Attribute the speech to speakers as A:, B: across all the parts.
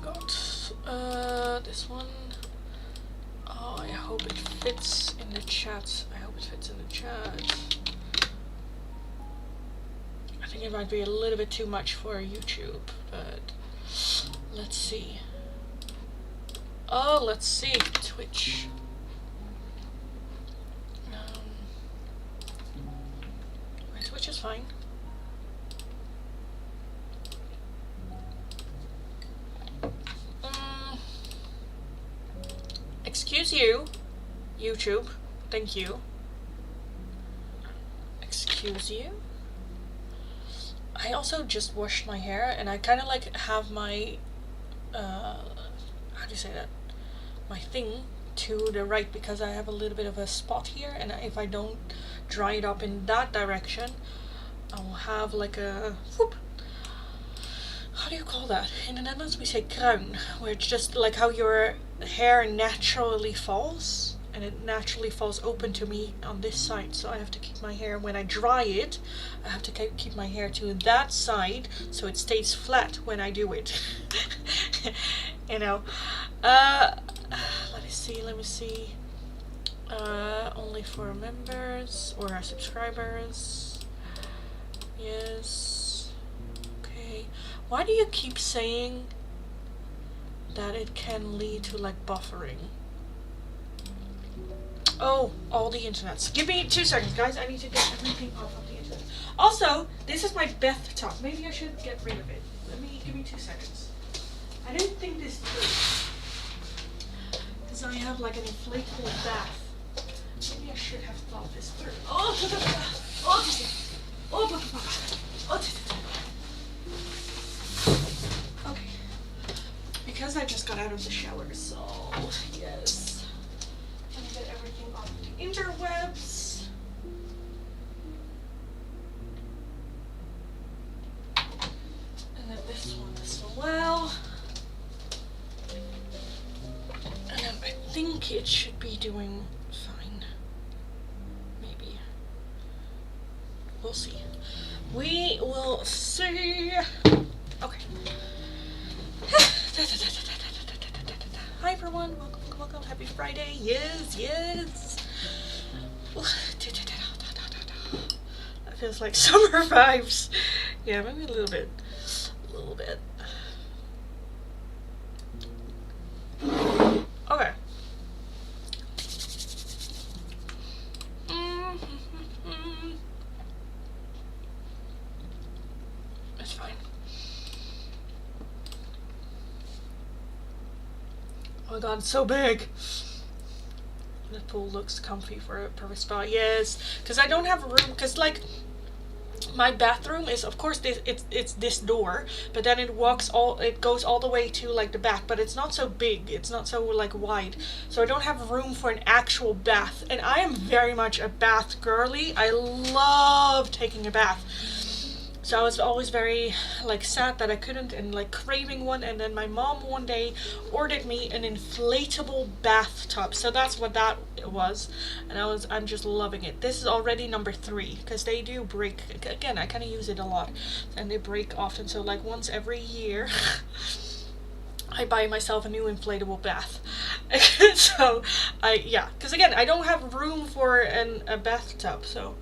A: forgot. This one. Oh, I hope it fits in the chat. I hope it fits in the chat. I think it might be a little bit too much for YouTube, but let's see. Oh, let's see. Twitch. Twitch is fine. Excuse you, YouTube. Thank you. Excuse you. I also just washed my hair, and I kind of like have my how do you say that? My thing to the right, because I have a little bit of a spot here, and if I don't dry it up in that direction, I will have like a whoop. How do you call that? In the Netherlands we say kruin, where it's just like how your hair naturally falls, and it naturally falls open to me on this side, so I have to keep my hair, when I dry it, I have to keep my hair to that side so it stays flat when I do it. You know. Let me see. Only for members or our subscribers. Yes. Okay. Why do you keep saying that it can lead to like buffering? Oh, all the internets. Give me 2 seconds, guys. I need to get everything off of the internet. Also, this is my bathtub. Maybe I should get rid of it. Give me 2 seconds. I didn't think this through. Because I have like an inflatable bath. Maybe I should have thought this through. Okay. Because I just got out of the shower, so yes. Let me get everything off the interwebs. And then this one as well. And then I think it should be doing fine. Maybe. We'll see. We will see. Okay. Hi everyone, welcome, happy Friday. Yes. That feels like summer vibes. Yeah, maybe a little bit. Okay. It's fine. Oh my god, it's so big. The pool looks comfy for a perfect spot. Yes, because I don't have a room, because like my bathroom is, of course, it's this door, but then it goes all the way to like the back, but it's not so big, it's not so like wide, so I don't have room for an actual bath. And I am very much a bath girly. I love taking a bath, so I was always very like sad that I couldn't, and like craving one. And then my mom one day ordered me an inflatable bathtub, so that's what that was, and I'm just loving it. This is already number 3, because they do break. Again, I kind of use it a lot, and they break often, so like once every year I buy myself a new inflatable bath. So yeah, because again, I don't have room for a bathtub, so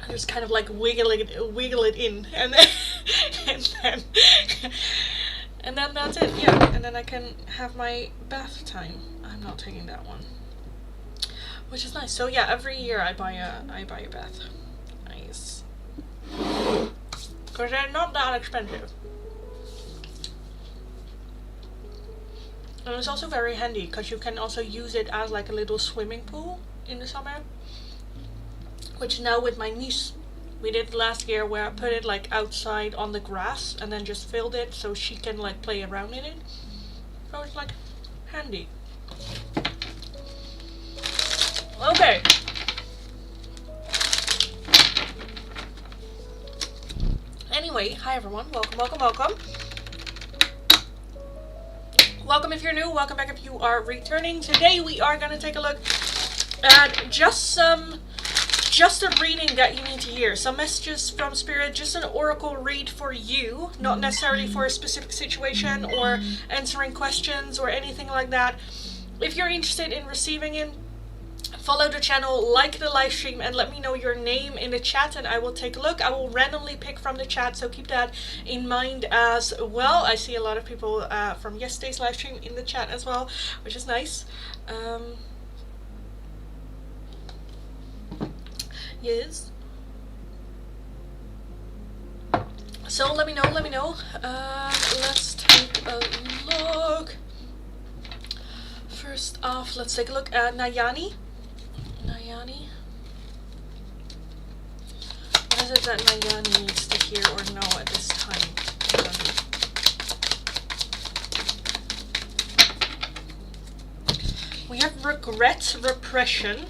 A: I just kind of like wiggle it in, and then and then that's it. Yeah, and then I can have my bath time. I'm not taking that one, which is nice. So yeah, every year I buy a bath. Nice, because they're not that expensive, and it's also very handy because you can also use it as like a little swimming pool in the summer. Which now with my niece, we did last year, where I put it like outside on the grass and then just filled it so she can like play around in it. So it's like handy. Okay. Anyway, hi everyone, welcome. Welcome if you're new, welcome back if you are returning. Today we are gonna take a look at just some just a reading that you need to hear. Some messages from Spirit, just an oracle read for you, not necessarily for a specific situation or answering questions or anything like that. If you're interested in receiving it, follow the channel, like the live stream, and let me know your name in the chat and I will take a look. I will randomly pick from the chat, so keep that in mind as well. I see a lot of people from yesterday's live stream in the chat as well, which is nice. Yes. So let me know. Let's take a look. First off, let's take a look at Nayani. What is it that Nayani needs to hear or know at this time? We have regret, repression,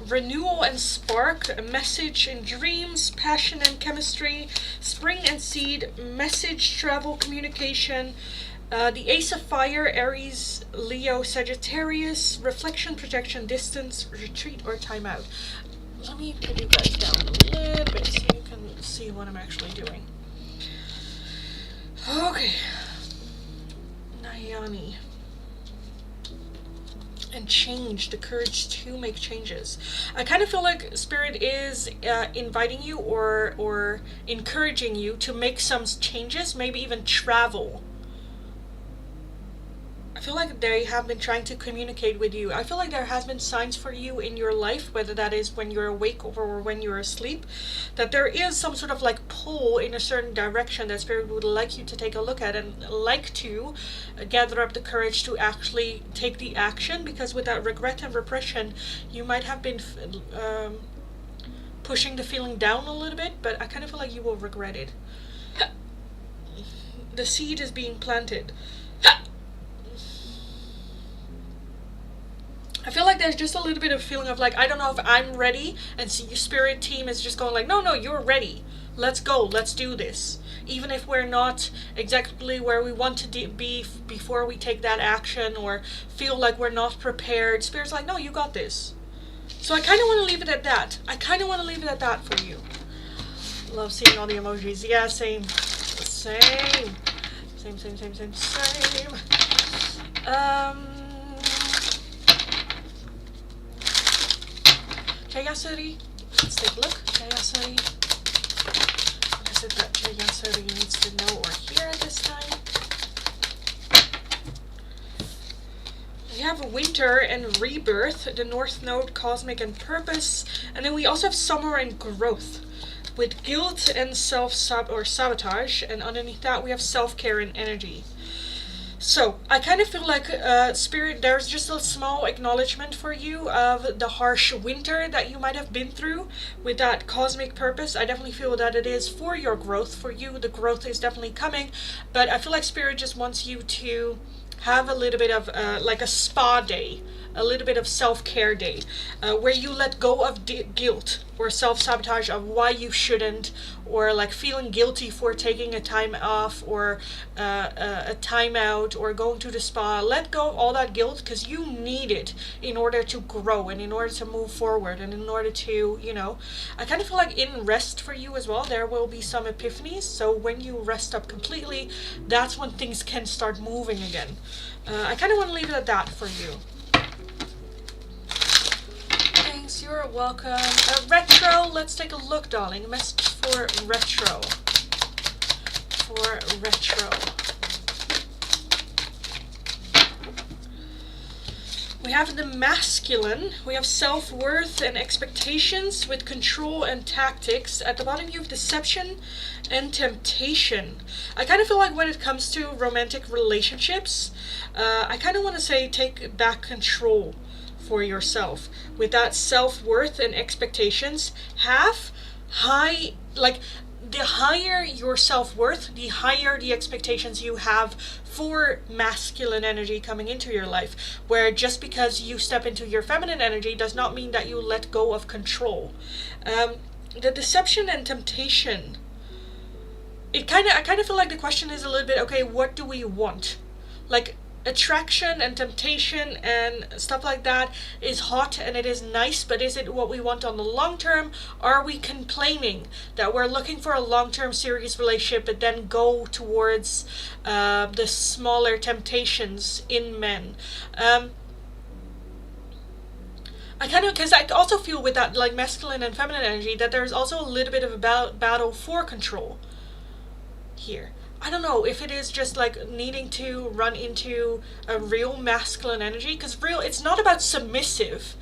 A: renewal and spark, a message in dreams, passion and chemistry, spring and seed, message, travel, communication, the Ace of Fire, Aries, Leo, Sagittarius, reflection, protection, distance, retreat, or timeout. Let me put you guys down a little bit so you can see what I'm actually doing. Okay. Nayani. And change, the courage to make changes. I kind of feel like Spirit is inviting you or encouraging you to make some changes, maybe even travel. I feel like they have been trying to communicate with you. I feel like there has been signs for you in your life, whether that is when you're awake or when you're asleep, that there is some sort of like pull in a certain direction that Spirit would like you to take a look at and like to gather up the courage to actually take the action, because with that regret and repression, you might have been pushing the feeling down a little bit, but I kind of feel like you will regret it. The seed is being planted. I feel like there's just a little bit of feeling of like, I don't know if I'm ready, and so your Spirit team is just going like, no, you're ready. Let's go, let's do this. Even if we're not exactly where we want to be before we take that action or feel like we're not prepared, Spirit's like, no, you got this. So I kind of want to leave it at that. For you. Love seeing all the emojis. Yeah, same. Jayasuri, let's take a look. Jayasuri, what is it that Jayasuri needs to know or hear at this time? We have winter and rebirth, the North Node, cosmic and purpose, and then we also have summer and growth, with guilt and sabotage, and underneath that we have self-care and energy. So, I kind of feel like, Spirit, there's just a small acknowledgement for you of the harsh winter that you might have been through with that cosmic purpose. I definitely feel that it is for your growth. For you, the growth is definitely coming, but I feel like Spirit just wants you to have a little bit of, like a spa day, a little bit of self-care day, where you let go of guilt or self-sabotage of why you shouldn't, or like feeling guilty for taking a time off or a time out or going to the spa. Let go of all that guilt, because you need it in order to grow and in order to move forward and in order to, you know, I kind of feel like in rest for you as well, there will be some epiphanies. So when you rest up completely, that's when things can start moving again. I kind of want to leave it at that for you. Thanks, you're welcome. Retro, let's take a look, darling. A message for retro. We have the masculine, we have self-worth and expectations with control and tactics. At the bottom you have deception and temptation. I kind of feel like when it comes to romantic relationships, I kind of want to say take back control for yourself. With that self-worth and expectations, have high, like, the higher your self-worth, the higher the expectations you have for masculine energy coming into your life, where just because you step into your feminine energy does not mean that you let go of control. The deception and temptation, I kind of feel like the question is a little bit, okay, what do we want? Like, attraction and temptation and stuff like that is hot and it is nice, but is it what we want on the long term? Are we complaining that we're looking for a long-term serious relationship but then go towards the smaller temptations in men? I kind of, because I also feel with that like masculine and feminine energy that there's also a little bit of a battle for control here. I don't know if it is just like needing to run into a real masculine energy, because it's not about submissive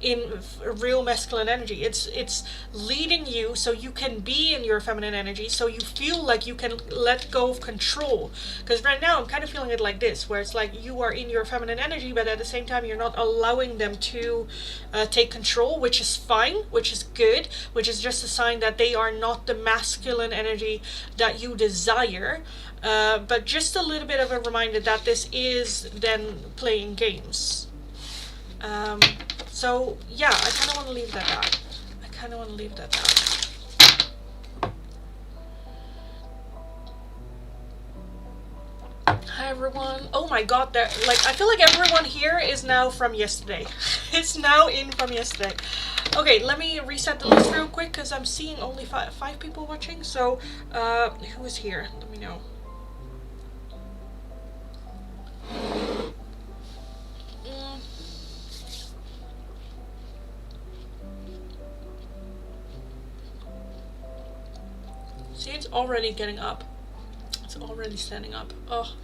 A: in real masculine energy. It's leading you so you can be in your feminine energy, so you feel like you can let go of control. Because right now I'm kind of feeling it like this, where it's like you are in your feminine energy, but at the same time you're not allowing them to take control, which is fine, which is good, which is just a sign that they are not the masculine energy that you desire. But just a little bit of a reminder that this is then playing games. So yeah, I kind of want to leave that out. Hi everyone. Oh my god, I feel like everyone here is now from yesterday. It's now in from yesterday. Okay, let me reset the list real quick because I'm seeing only five people watching. So who is here? Let me know. See, it's already getting up. It's already standing up. Oh.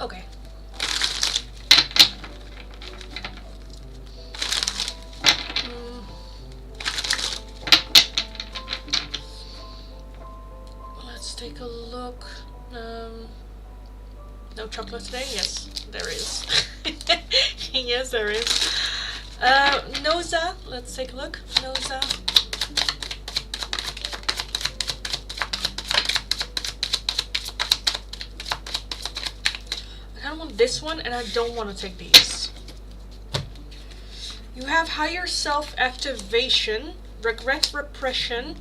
A: Okay. Let's take a look. No chocolate today? Yes, there is. Yes, there is. Noza, let's take a look. Noza. I kind of want this one, and I don't want to take these. You have higher self-activation, regret, repression,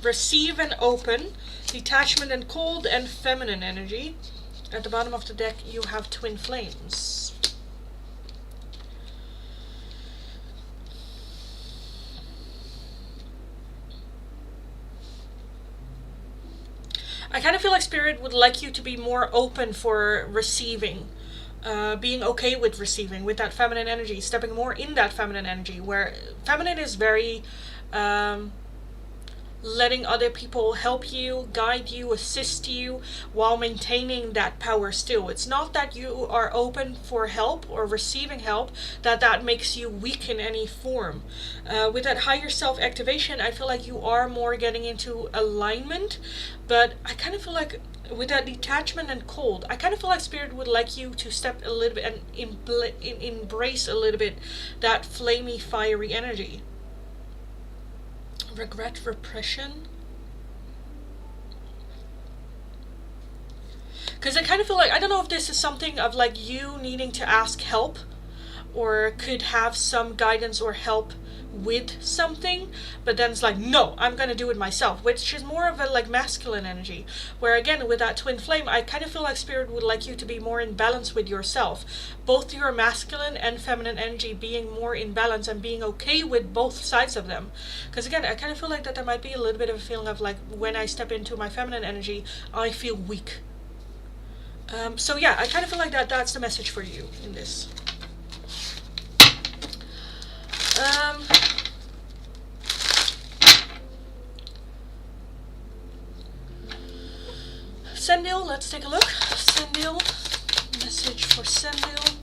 A: receive and open, detachment and cold, and feminine energy. At the bottom of the deck, you have twin flames. I kind of feel like Spirit would like you to be more open for receiving. Being okay with receiving, with that feminine energy, stepping more in that feminine energy, where feminine is very letting other people help you, guide you, assist you, while maintaining that power still. It's not that you are open for help or receiving help, that makes you weak in any form. With that higher self-activation, I feel like you are more getting into alignment, but I kind of feel like with that detachment and cold, I kind of feel like Spirit would like you to step a little bit and embrace a little bit that flamey, fiery energy. Regret, repression. Because I kind of feel like, I don't know if this is something of like you needing to ask help, or could have some guidance or help with something, but then it's like, no, I'm gonna do it myself, which is more of a like masculine energy, where again with that twin flame, I kind of feel like Spirit would like you to be more in balance with yourself, both your masculine and feminine energy being more in balance and being okay with both sides of them. Because again, I kind of feel like that there might be a little bit of a feeling of like, when I step into my feminine energy, I feel weak. So yeah, I kind of feel like that's the message for you in this. Sendil, let's take a look. Sendil, message for Sendil.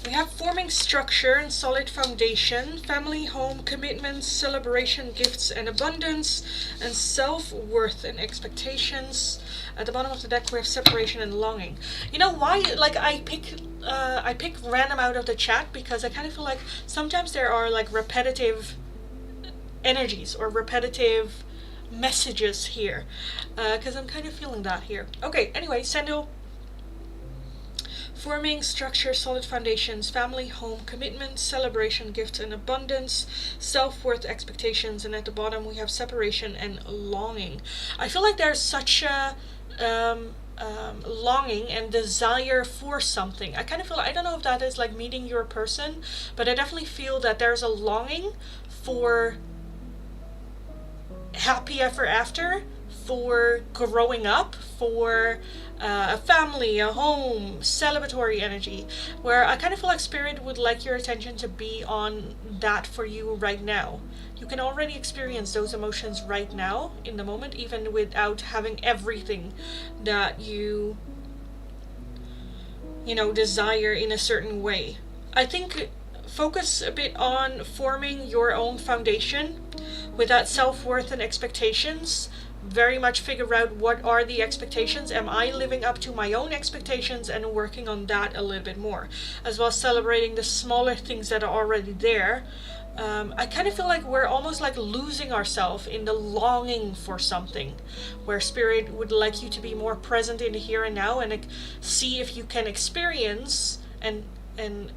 A: We have forming structure and solid foundation, family, home, commitments, celebration, gifts and abundance, and self-worth and expectations. At the bottom of the deck we have separation and longing. You know why? Like I pick random out of the chat because I kind of feel like sometimes there are like repetitive energies or repetitive messages here. Because I'm kind of feeling that here. Okay, anyway, Sendil. Forming structure, solid foundations, family, home, commitment, celebration, gifts, and abundance, self-worth, expectations, and at the bottom we have separation and longing. I feel like there's such a longing and desire for something. I kind of feel, I don't know if that is like meeting your person, but I definitely feel that there's a longing for happy ever after, for growing up, for a family, a home, celebratory energy, where I kind of feel like Spirit would like your attention to be on that for you right now. You can already experience those emotions right now in the moment, even without having everything that you desire in a certain way. I think focus a bit on forming your own foundation with that self-worth and expectations. Very much figure out what are the expectations. Am I living up to my own expectations, and working on that a little bit more, as well as celebrating the smaller things that are already there. I kind of feel like we're almost like losing ourselves in the longing for something, where Spirit would like you to be more present in the here and now, and see if you can experience and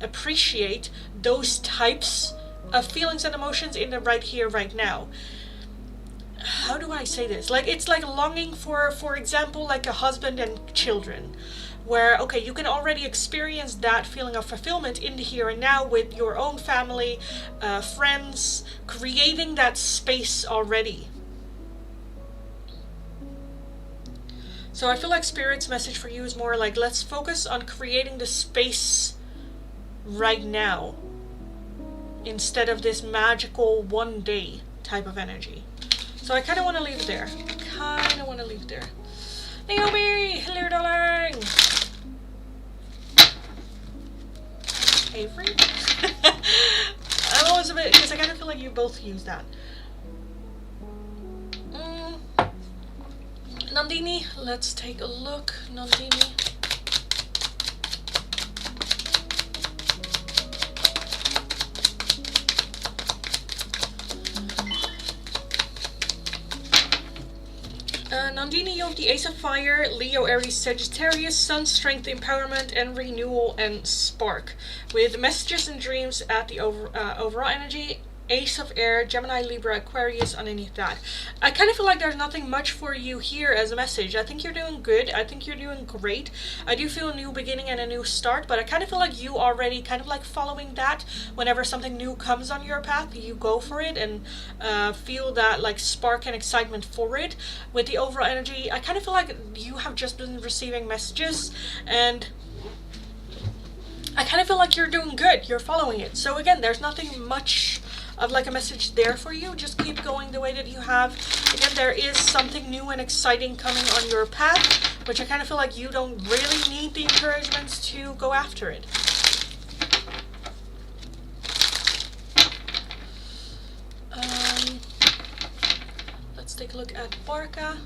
A: appreciate those types of feelings and emotions in the right here, right now. How do I say this? Like, it's like longing for example, like a husband and children, where, okay, you can already experience that feeling of fulfillment in the here and now with your own family, friends, creating that space already. So I feel like Spirit's message for you is more like, let's focus on creating the space right now, instead of this magical one day type of energy. So I kind of want to leave it there. Naomi! Hello, darling! Avery? I'm always a bit, because I kind of feel like you both use that. Nandini, let's take a look. Nandini. Nandini, you have the Ace of Fire, Leo, Aries, Sagittarius, Sun, Strength, Empowerment, and Renewal, and Spark. With messages and dreams at the overall energy, Ace of Air, Gemini, Libra, Aquarius underneath that. I kind of feel like there's nothing much for you here as a message. I think you're doing good. I think you're doing great. I do feel a new beginning and a new start, but I kind of feel like you already kind of like following that. Whenever something new comes on your path, you go for it and feel that like spark and excitement for it. With the overall energy, I kind of feel like you have just been receiving messages, and I kind of feel like you're doing good. You're following it. So again, there's nothing much of like a message there for you. Just keep going the way that you have. Again, there is something new and exciting coming on your path, which I kind of feel like you don't really need the encouragements to go after it. Let's take a look at Barca.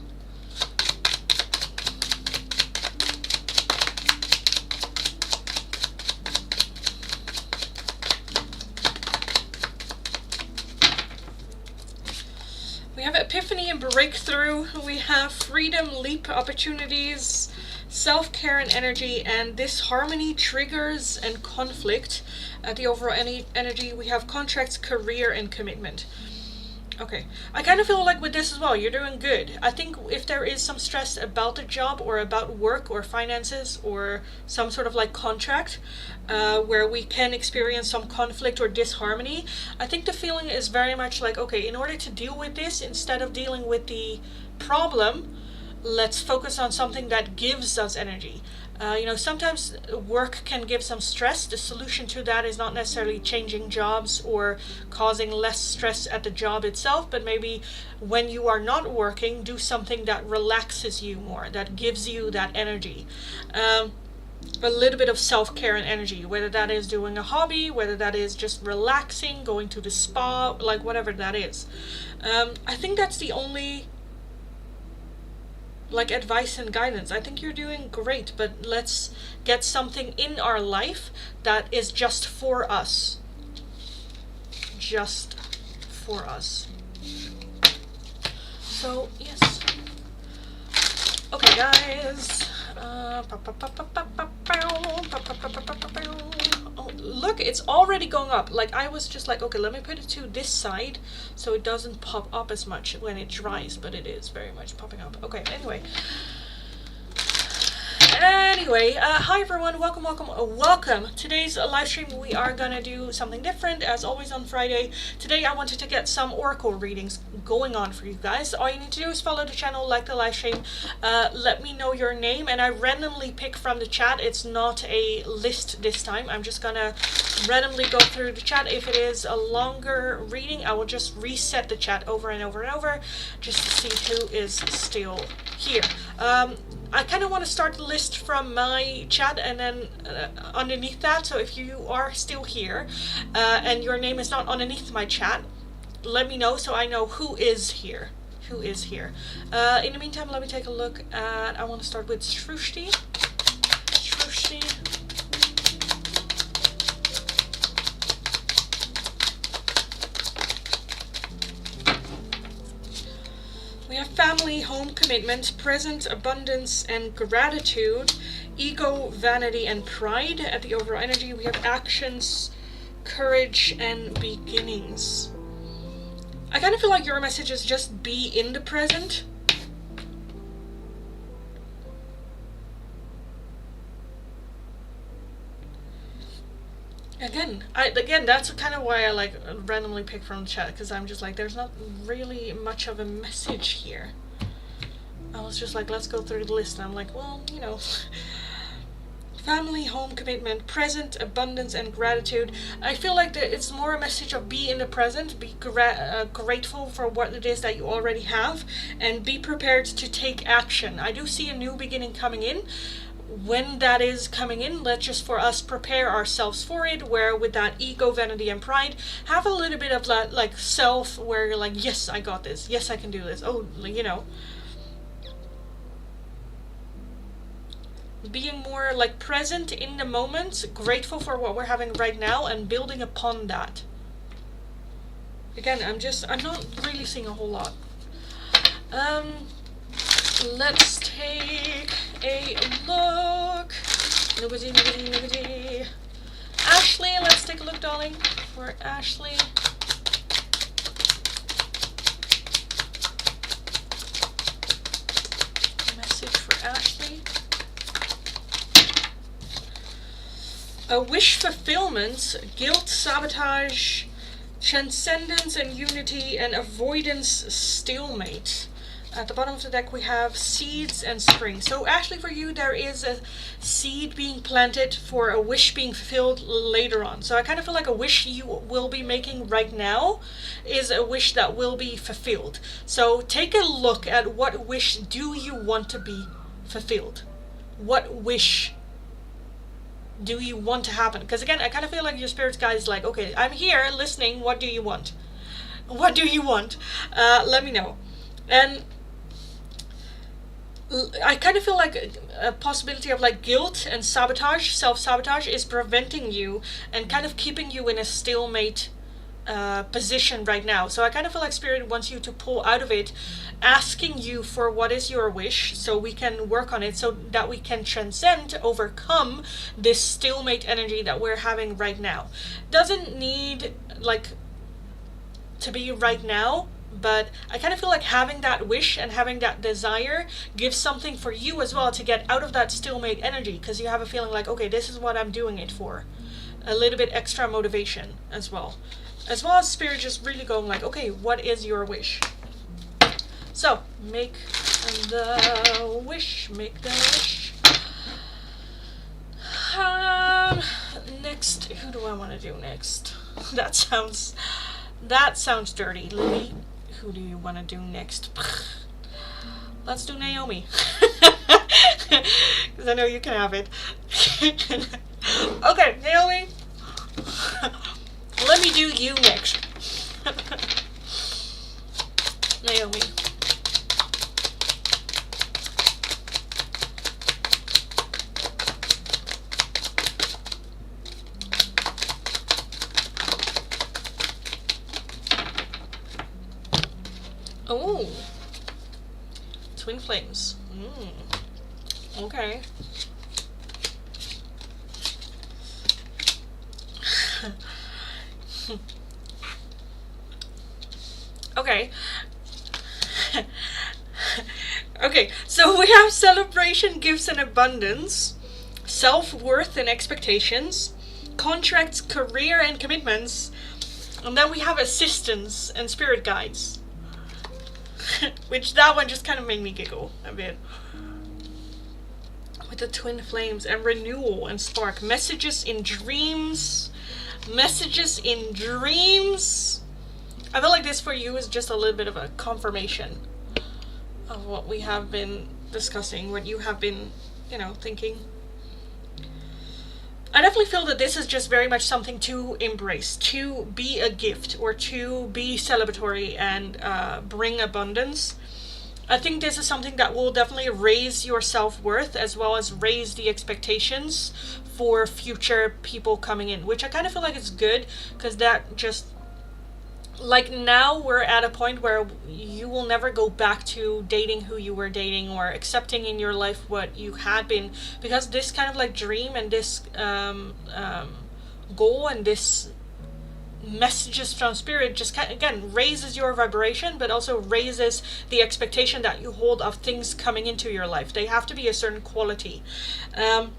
A: We have epiphany and breakthrough. We have freedom, leap, opportunities, self-care and energy, and disharmony, triggers, and conflict. At the overall energy, we have contracts, career, and commitment. Okay, I kind of feel like with this as well, you're doing good. I think if there is some stress about the job or about work or finances or some sort of like contract where we can experience some conflict or disharmony, I think the feeling is very much like, okay, in order to deal with this, instead of dealing with the problem, let's focus on something that gives us energy. Sometimes work can give some stress. The solution to that is not necessarily changing jobs or causing less stress at the job itself, but maybe when you are not working, do something that relaxes you more, that gives you that energy. A little bit of self-care and energy, whether that is doing a hobby, whether that is just relaxing, going to the spa, like whatever that is. I think that's the only like advice and guidance. I think you're doing great, but let's get something in our life that is just for us. Just for us. So, yes. Okay, guys. Oh, look, it's already going up. Like, I was just like, okay, let me put it to this side so it doesn't pop up as much when it dries, but it is very much popping up. Okay, anyway. Hi everyone, welcome. Today's live stream we are gonna do something different, as always on Friday. Today I wanted to get some oracle readings going on for you guys. All you need to do is follow the channel, like the live stream, let me know your name, and I randomly pick from the chat. It's not a list this time. I'm just gonna randomly go through the chat. If it is a longer reading, I will just reset the chat over and over and over just to see who is still here. I kind of want to start the list from my chat and then underneath that, so if you are still here and your name is not underneath my chat, let me know so I know who is here. In the meantime, let me take a look at, I want to start with Shrushti. We have family, home, commitment, present, abundance, and gratitude, ego, vanity, and pride. At the overall energy, we have actions, courage, and beginnings. I kind of feel like your message is just be in the present. Again, that's kind of why I like randomly pick from the chat, because I'm just like, there's not really much of a message here. I was just like, let's go through the list, and I'm like, well, you know, family, home, commitment, present, abundance, and gratitude. I feel like it's more a message of be in the present, be grateful for what it is that you already have, and be prepared to take action. I do see a new beginning coming in. When that is coming in, let's just for us prepare ourselves for it, where with that ego, vanity, and pride, have a little bit of that like self where you're like, yes, I got this, yes, I can do this. Oh, you know, being more like present in the moment, grateful for what we're having right now, and building upon that. Again, I'm not really seeing a whole lot. Let's take a look. Ashley, let's take a look, darling, for Ashley. Message for Ashley. A wish fulfillment, guilt, sabotage, transcendence and unity, and avoidance, stalemate. At the bottom of the deck we have seeds and spring. So Ashley, for you there is a seed being planted for a wish being fulfilled later on. So I kind of feel like a wish you will be making right now is a wish that will be fulfilled. So take a look at what wish do you want to be fulfilled. What wish do you want to happen? Because again, I kind of feel like your spirit guide is like, okay, I'm here listening, what do you want? What do you want? Let me know. And I kind of feel like a possibility of like guilt and sabotage, self-sabotage, is preventing you and kind of keeping you in a stalemate position right now. So I kind of feel like Spirit wants you to pull out of it, asking you for what is your wish, so we can work on it, so that we can transcend, overcome this stalemate energy that we're having right now. Doesn't need like to be right now, but I kind of feel like having that wish and having that desire gives something for you as well to get out of that stalemate energy, because you have a feeling like, okay, this is what I'm doing it for. A little bit extra motivation as well. As well as Spirit just really going like, okay, what is your wish? So, make the wish, next, who do I want to do next? That sounds dirty, Lindy. Who do you want to do next? Let's do Naomi. Because I know you can have it. Okay, Naomi. Let me do you next. Naomi. Oh, twin flames. Okay. Okay. Okay, so we have celebration, gifts, and abundance, self-worth and expectations, contracts, career, and commitments, and then we have assistance and spirit guides. Which that one just kind of made me giggle a bit. With the twin flames and renewal and spark. Messages in dreams. Messages in dreams. I feel like this for you is just a little bit of a confirmation of what we have been discussing, what you have been, thinking. I definitely feel that this is just very much something to embrace, to be a gift, or to be celebratory and bring abundance. I think this is something that will definitely raise your self-worth as well as raise the expectations for future people coming in, which I kind of feel like is good, because that just, like, now we're at a point where you will never go back to dating who you were dating or accepting in your life what you had been, because this kind of like dream and this goal and this messages from spirit just again raises your vibration, but also raises the expectation that you hold of things coming into your life. They have to be a certain quality. I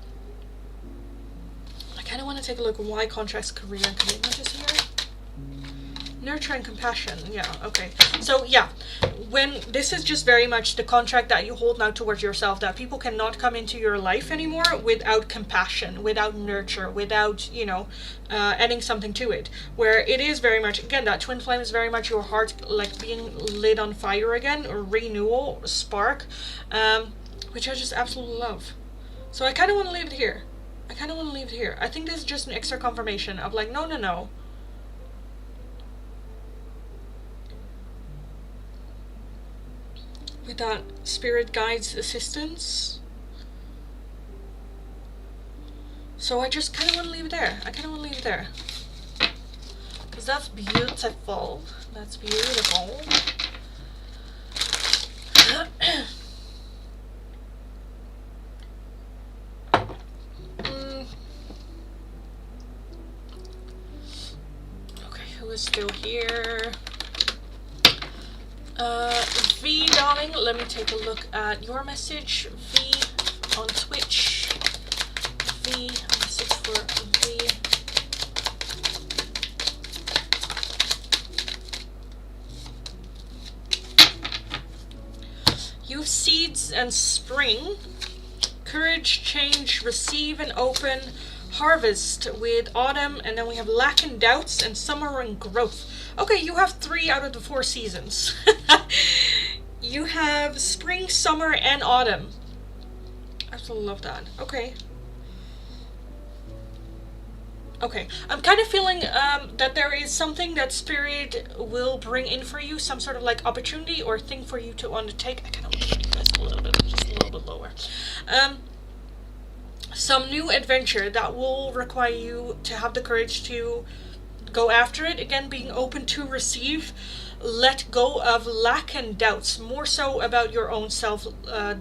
A: kind of want to take a look at why contracts, career, and commitment is here. Nurture and compassion. Yeah, okay. So yeah, when this is just very much the contract that you hold now towards yourself, that people cannot come into your life anymore without compassion, without nurture, without, adding something to it. Where it is very much, again, that twin flame is very much your heart like being lit on fire again, or renewal, spark, which I just absolutely love. So I kind of want to leave it here. I think this is just an extra confirmation of like, no. With that spirit guides assistance. So I just kind of want to leave it there. Because that's beautiful. Okay, who is still here? V, darling, let me take a look at your message. V on Twitch. V, a message for V. You have seeds and spring. Courage, change, receive and open. Harvest with autumn, and then we have lack and doubts, and summer and growth. Okay, you have 3 out of the 4 seasons. You have spring, summer, and autumn. Absolutely love that. Okay. I'm kind of feeling that there is something that spirit will bring in for you, some sort of like opportunity or thing for you to undertake. I kind of want to put you guys a little bit, just a little bit lower. Some new adventure that will require you to have the courage to go after it. Again, being open to receive. Let go of lack and doubts, more so about your own self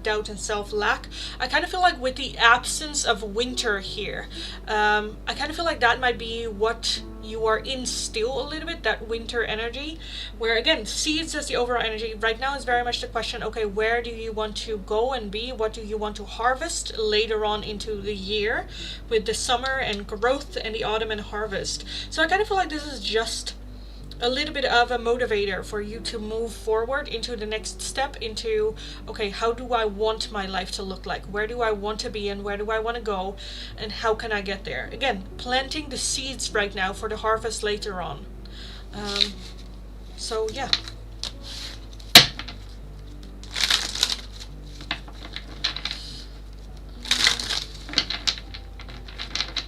A: doubt and self lack. I kind of feel like with the absence of winter here, I kind of feel like that might be what you are in still a little bit, that winter energy, where again, seeds as the overall energy right now is very much the question, okay, where do you want to go and be? What do you want to harvest later on into the year with the summer and growth and the autumn and harvest? So I kind of feel like this is just a little bit of a motivator for you to move forward into the next step, into, okay, how do I want my life to look like? Where do I want to be and where do I want to go? And how can I get there? Again, planting the seeds right now for the harvest later on. So yeah.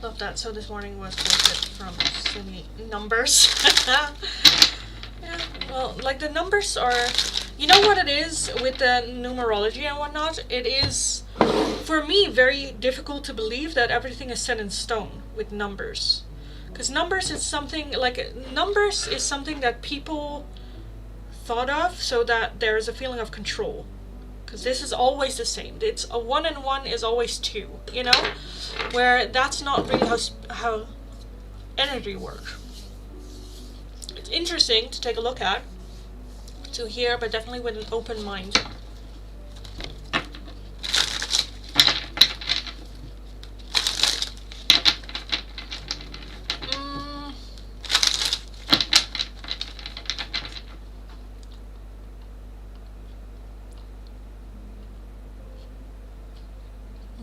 A: Love that. So this morning was worth it from so many numbers. Yeah, well, like the numbers are, you know what it is with the numerology and whatnot? It is, for me, very difficult to believe that everything is set in stone with numbers. Because numbers is something that people thought of so that there is a feeling of control. Because this is always the same. It's a 1 and 1 is always 2, you know? Where that's not really how energy works. It's interesting to take a look at, to hear, but definitely with an open mind.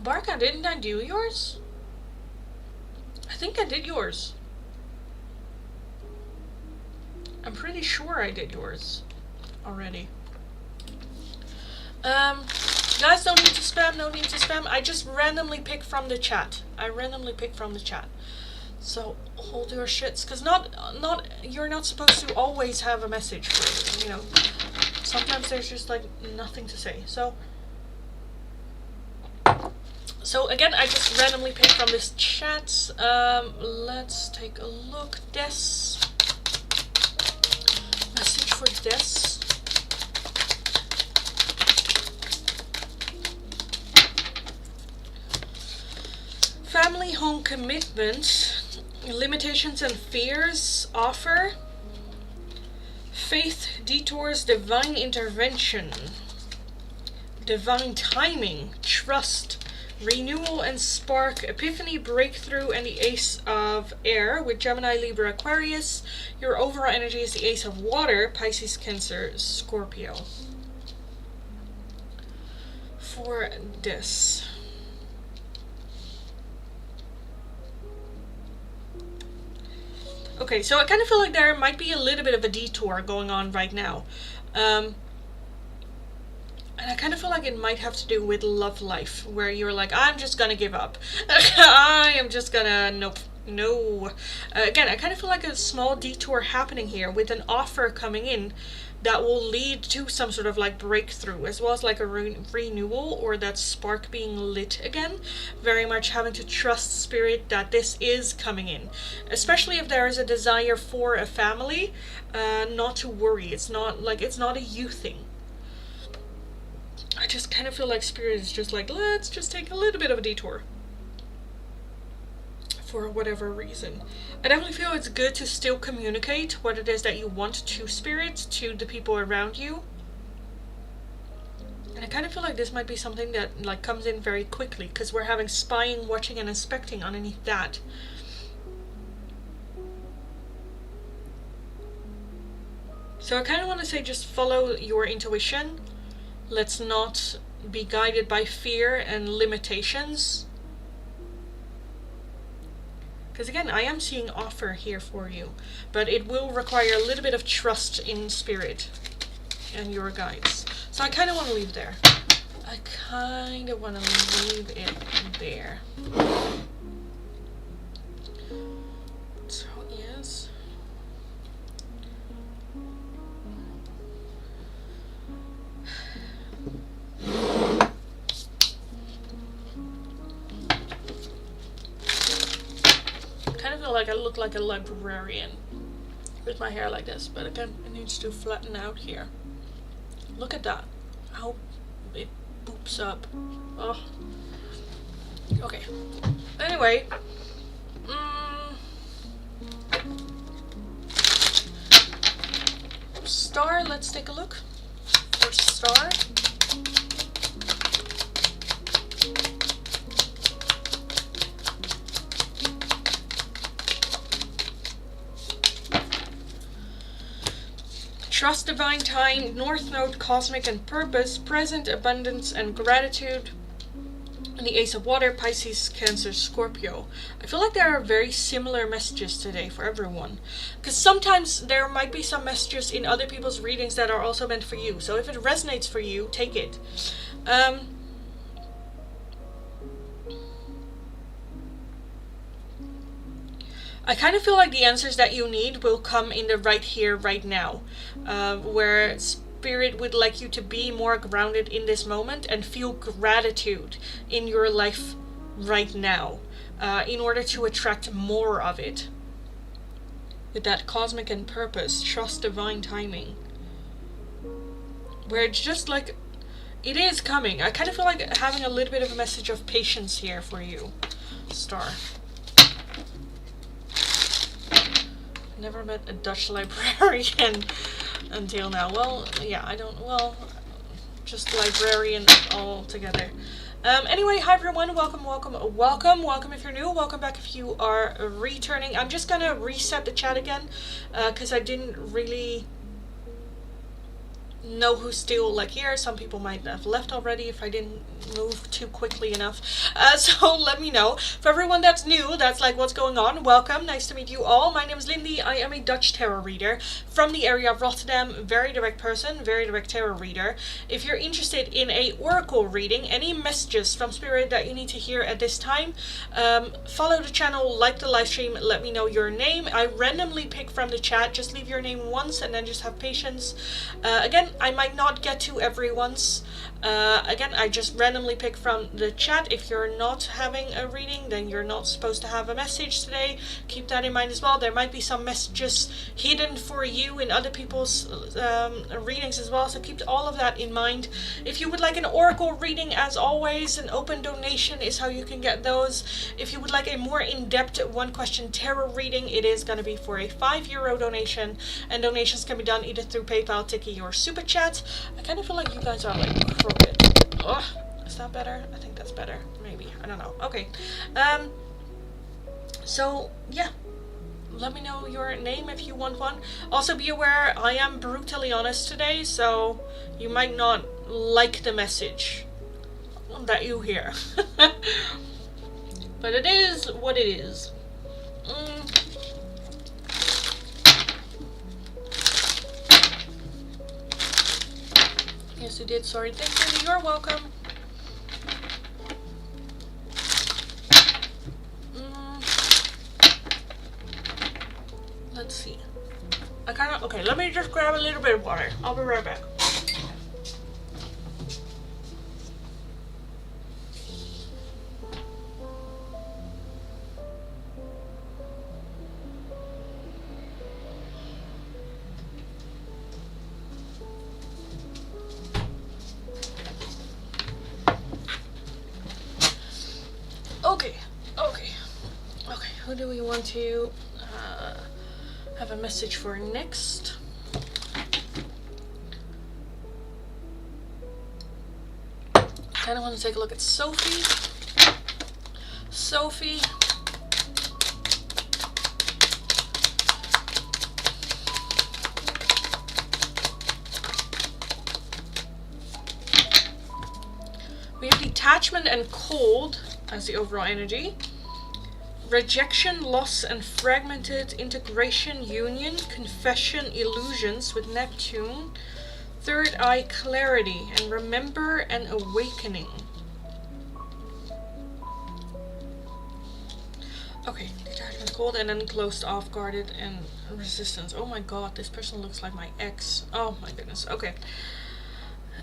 A: Barca, didn't I do yours? I think I did yours. I'm pretty sure I did yours already. Guys, don't need to spam, no need to spam. I just randomly pick from the chat. So hold your shits, because you're not supposed to always have a message for you, you know. Sometimes there's just like nothing to say. So again, I just randomly pick from this chat. Let's take a look. Des. Message for Des. Family, home, commitment, limitations and fears, offer, faith, detours, divine intervention, divine timing, trust, renewal and spark, epiphany, breakthrough, and the Ace of Air with Gemini, Libra, Aquarius. Your overall energy is the Ace of Water, Pisces, Cancer, Scorpio. For this. Okay, so I kind of feel like there might be a little bit of a detour going on right now. And I kind of feel like it might have to do with love life, where you're like, I'm just gonna give up. I am just gonna, nope, no. Again, I kind of feel like a small detour happening here with an offer coming in that will lead to some sort of like breakthrough, as well as like a renewal or that spark being lit again. Very much having to trust spirit that this is coming in, especially if there is a desire for a family. Not to worry, it's not a you thing. I just kind of feel like spirit is just like, let's just take a little bit of a detour for whatever reason. I definitely feel it's good to still communicate what it is that you want to spirit, to the people around you. And I kind of feel like this might be something that like comes in very quickly, because we're having spying, watching, and inspecting underneath that. So I kind of want to say, just follow your intuition. Let's not be guided by fear and limitations. Because again, I am seeing offer here for you, but it will require a little bit of trust in spirit and your guides. So I kind of want to leave there. I kind of want to leave it there. So yes. Like I look like a librarian with my hair like this, but again, it needs to flatten out here. Look at that, how it boops up. Oh, okay. Anyway, star. Let's take a look for star. Trust, divine time, North Node, cosmic and purpose, present, abundance and gratitude, and the Ace of Water, Pisces, Cancer, Scorpio. I feel like there are very similar messages today for everyone, because sometimes there might be some messages in other people's readings that are also meant for you. So if it resonates for you, take it. I kind of feel like the answers that you need will come in the right here, right now, where spirit would like you to be more grounded in this moment and feel gratitude in your life right now, in order to attract more of it. With that cosmic and purpose, trust, divine timing, where it's just like, It is coming. I kind of feel like having a little bit of a message of patience here for you, Star. Never met a Dutch librarian until now. Well, yeah, I don't, well, just librarian altogether. Anyway, hi everyone, welcome if you're new, welcome back if you are returning. I'm just gonna reset the chat again, because I didn't really know who's still like here. Some people might have left already if I didn't move too quickly enough, so let me know. For everyone that's new, that's like what's going on, welcome, nice to meet you all. My name is Lindy. I am a Dutch tarot reader from the area of Rotterdam, very direct person, very direct tarot reader. If you're interested in a oracle reading, any messages from spirit that you need to hear at this time, follow the channel, like the live stream, let me know your name. I randomly pick from the chat, just leave your name once and then just have patience. Again, I might not get to everyone's. Again, I just randomly pick from the chat. If you're not having a reading, then you're not supposed to have a message today. Keep that in mind as well. There might be some messages hidden for you in other people's readings as well, so keep all of that in mind. If you would like an oracle reading, as always, an open donation is how you can get those. If you would like a more in-depth one-question tarot reading, it is going to be for a €5 donation, and donations can be done either through PayPal, Tiki, or Super Chat. I kind of feel like you guys are like crooked. Oh, is that better? I think that's better. Maybe. I don't know. Okay. So, yeah. Let me know your name if you want one. Also be aware, I am brutally honest today, so you might not like the message that you hear. But it is what it is. Yes, you did. Sorry. Thank you. You're welcome. Let's see. Okay, let me just grab a little bit of water. I'll be right back. Okay, who do we want to have a message for next? Kind of want to take a look at Sophie. Sophie. We have detachment and cold as the overall energy. Rejection, loss, and fragmented integration, union, confession, illusions with Neptune. Third eye, clarity, and remember and awakening. Okay, detachment, cold, and then closed off, guarded, and resistance. Oh my god, this person looks like my ex. Oh my goodness. Okay.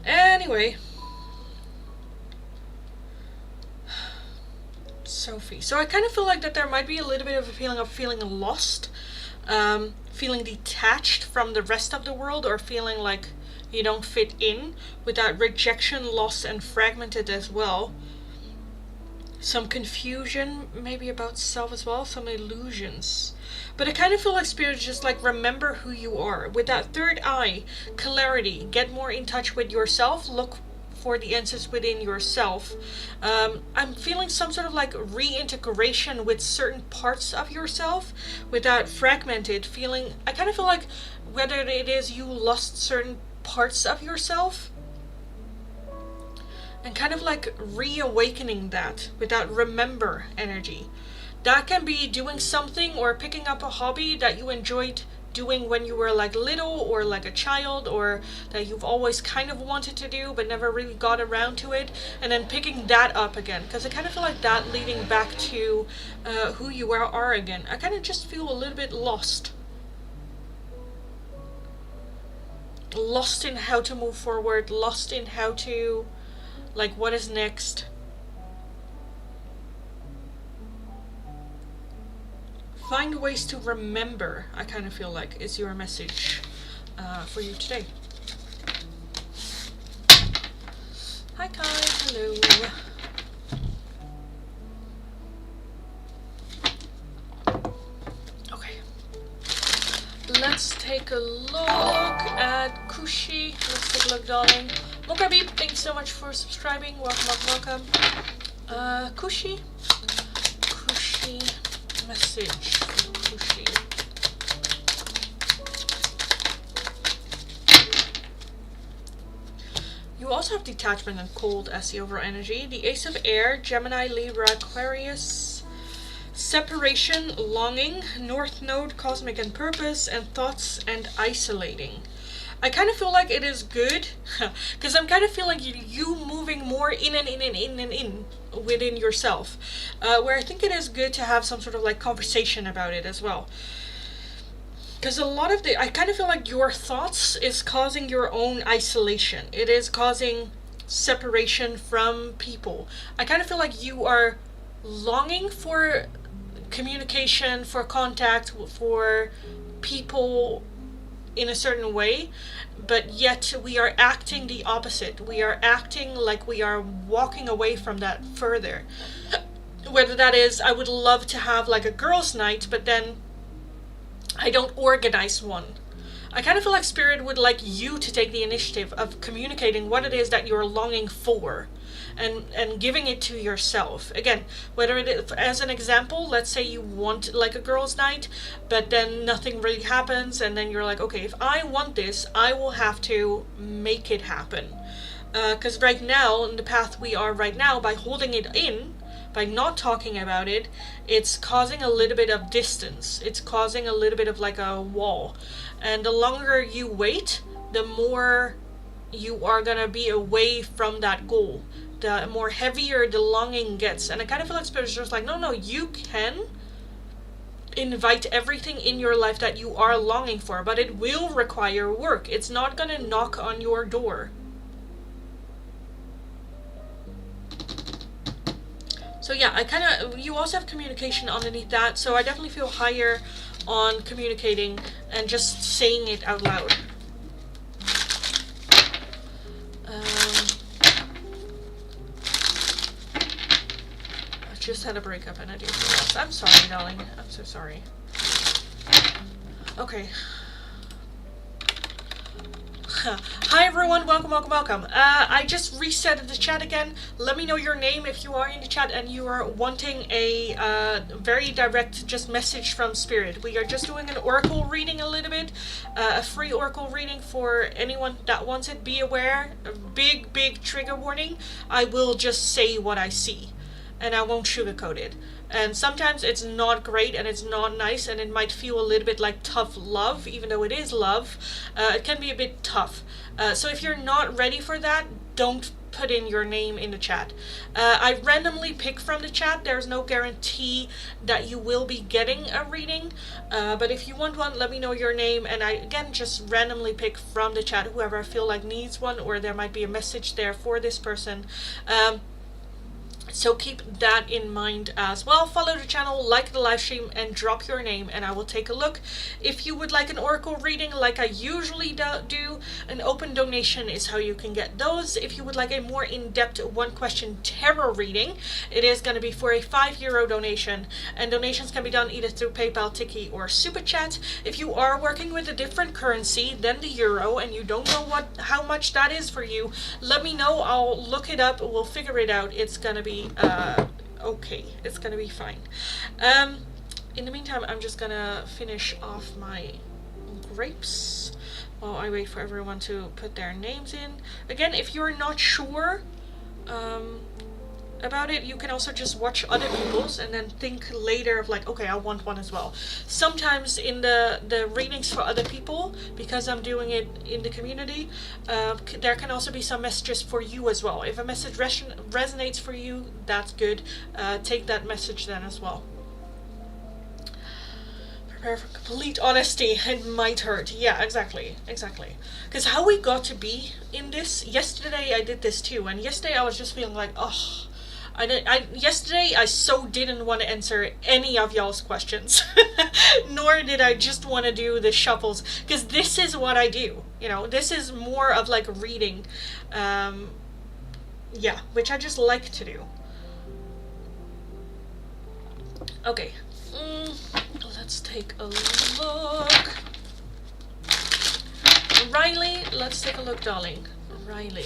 A: Anyway. Sophie. So I kind of feel like that there might be a little bit of a feeling of feeling lost, feeling detached from the rest of the world, or feeling like you don't fit in, with that rejection, loss, and fragmented as well. Some confusion maybe about self as well, some illusions. But I kind of feel like spirit just like remember who you are. With that third eye, clarity, get more in touch with yourself, look for the answers within yourself. I'm feeling some sort of like reintegration with certain parts of yourself, with that fragmented feeling. I kind of feel like whether it is you lost certain parts of yourself, and kind of like reawakening that with that remember energy. That can be doing something or picking up a hobby that you enjoyed doing when you were like little, or like a child, or that you've always kind of wanted to do but never really got around to it, and then picking that up again, because I kind of feel like that leading back to who you are again. I kind of just feel a little bit lost in how to move forward, lost in how to, like, what is next. Find ways to remember, I kind of feel like, is your message for you today. Hi Kai, hello. Okay. Let's take a look at Kushi. Let's take a look, darling. Mokabeep, thanks so much for subscribing. Welcome. Kushi. Message from Kushi. You also have detachment and cold as the overall energy. The Ace of Air, Gemini, Libra, Aquarius. Separation, longing, North Node, cosmic and purpose, and thoughts and isolating. I kind of feel like it is good because I'm kind of feeling you moving more in within yourself, where I think it is good to have some sort of like conversation about it as well. Because a lot of I kind of feel like your thoughts is causing your own isolation. It is causing separation from people. I kind of feel like you are longing for communication, for contact, for people in a certain way, but yet we are acting the opposite. We are acting like we are walking away from that further. Whether that is, I would love to have like a girls' night, but then I don't organize one. I kind of feel like Spirit would like you to take the initiative of communicating what it is that you're longing for and giving it to yourself. Again, whether it is, as an example, let's say you want like a girls' night, but then nothing really happens, and then you're like, okay, if I want this, I will have to make it happen. Because right now, in the path we are right now, by holding it in, by not talking about it, it's causing a little bit of distance. It's causing a little bit of like a wall. And the longer you wait, the more you are gonna be away from that goal. The more heavier the longing gets. And I kind of feel like Spirit's just like, no, you can invite everything in your life that you are longing for, but it will require work. It's not gonna knock on your door. So yeah, you also have communication underneath that, so I definitely feel higher on communicating and just saying it out loud. I just had a breakup and I do feel lost. I'm sorry, darling. I'm so sorry. Okay. Hi everyone, welcome. I just reset the chat again. Let me know your name if you are in the chat and you are wanting a very direct just message from Spirit. We are just doing an oracle reading a little bit, a free oracle reading for anyone that wants it. Be aware, a big trigger warning. I will just say what I see and I won't sugarcoat it. And sometimes it's not great and it's not nice and it might feel a little bit like tough love, even though it is love. It can be a bit tough. So if you're not ready for that, don't put in your name in the chat. I randomly pick from the chat. There's no guarantee that you will be getting a reading. But if you want one, let me know your name. And I, again, just randomly pick from the chat whoever I feel like needs one, or there might be a message there for this person. So keep that in mind as well. Follow the channel, like the live stream, and drop your name and I will take a look. If you would like an oracle reading like I usually do, an open donation is how you can get those. If you would like a more in-depth one-question tarot reading, it is going to be for a €5 donation, and donations can be done either through PayPal, Tiki, or Super Chat. If you are working with a different currency than the euro and you don't know how much that is for you, let me know. I'll look it up. We'll figure it out. It's going to be okay. It's gonna be fine. In the meantime, I'm just gonna finish off my grapes while I wait for everyone to put their names in. Again, if you're not sure about it, you can also just watch other people's and then think later of like, okay, I want one as well. Sometimes in the readings for other people, because I'm doing it in the community, there can also be some messages for you as well. If a message resonates for you, that's good. Take that message then as well. Prepare for complete honesty. It might hurt. Yeah, exactly. Because how we got to be in this, yesterday I did this too, and yesterday I was just feeling like, oh, yesterday I so didn't want to answer any of y'all's questions. Nor did I just want to do the shuffles, because this is what I do. You know, this is more of like a reading. Yeah, which I just like to do. Okay, let's take a look. Riley, let's take a look, darling. Riley.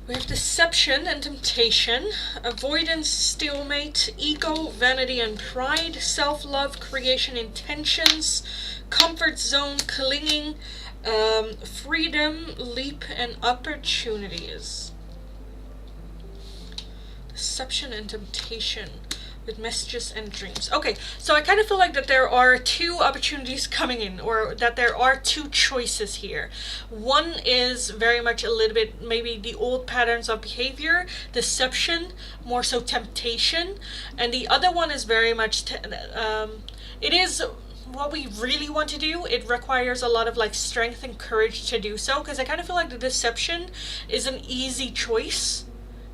A: We have deception and temptation, avoidance, stalemate, ego, vanity and pride, self-love, creation, intentions, comfort zone, clinging, freedom, leap, and opportunities. Deception and temptation with messages and dreams. Okay, so I kind of feel like that there are two opportunities coming in, or that there are two choices here. One is very much a little bit maybe the old patterns of behavior, deception, more so temptation, and the other one is very much it is what we really want to do. It requires a lot of like strength and courage to do so, because I kind of feel like the deception is an easy choice.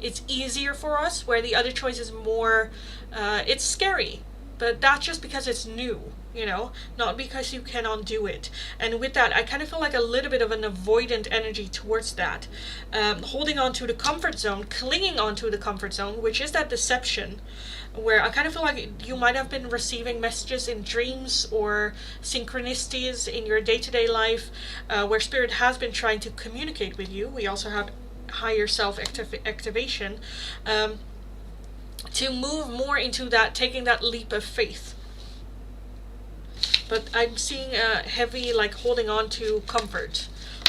A: It's easier for us, where the other choice is more, it's scary, but that's just because it's new, you know, not because you cannot do it. And with that, I kind of feel like a little bit of an avoidant energy towards that, holding on to the comfort zone, clinging on to the comfort zone, which is that deception, where I kind of feel like you might have been receiving messages in dreams or synchronicities in your day-to-day life, where spirit has been trying to communicate with you. We also have higher self activation, to move more into that, taking that leap of faith. But I'm seeing a heavy like holding on to comfort,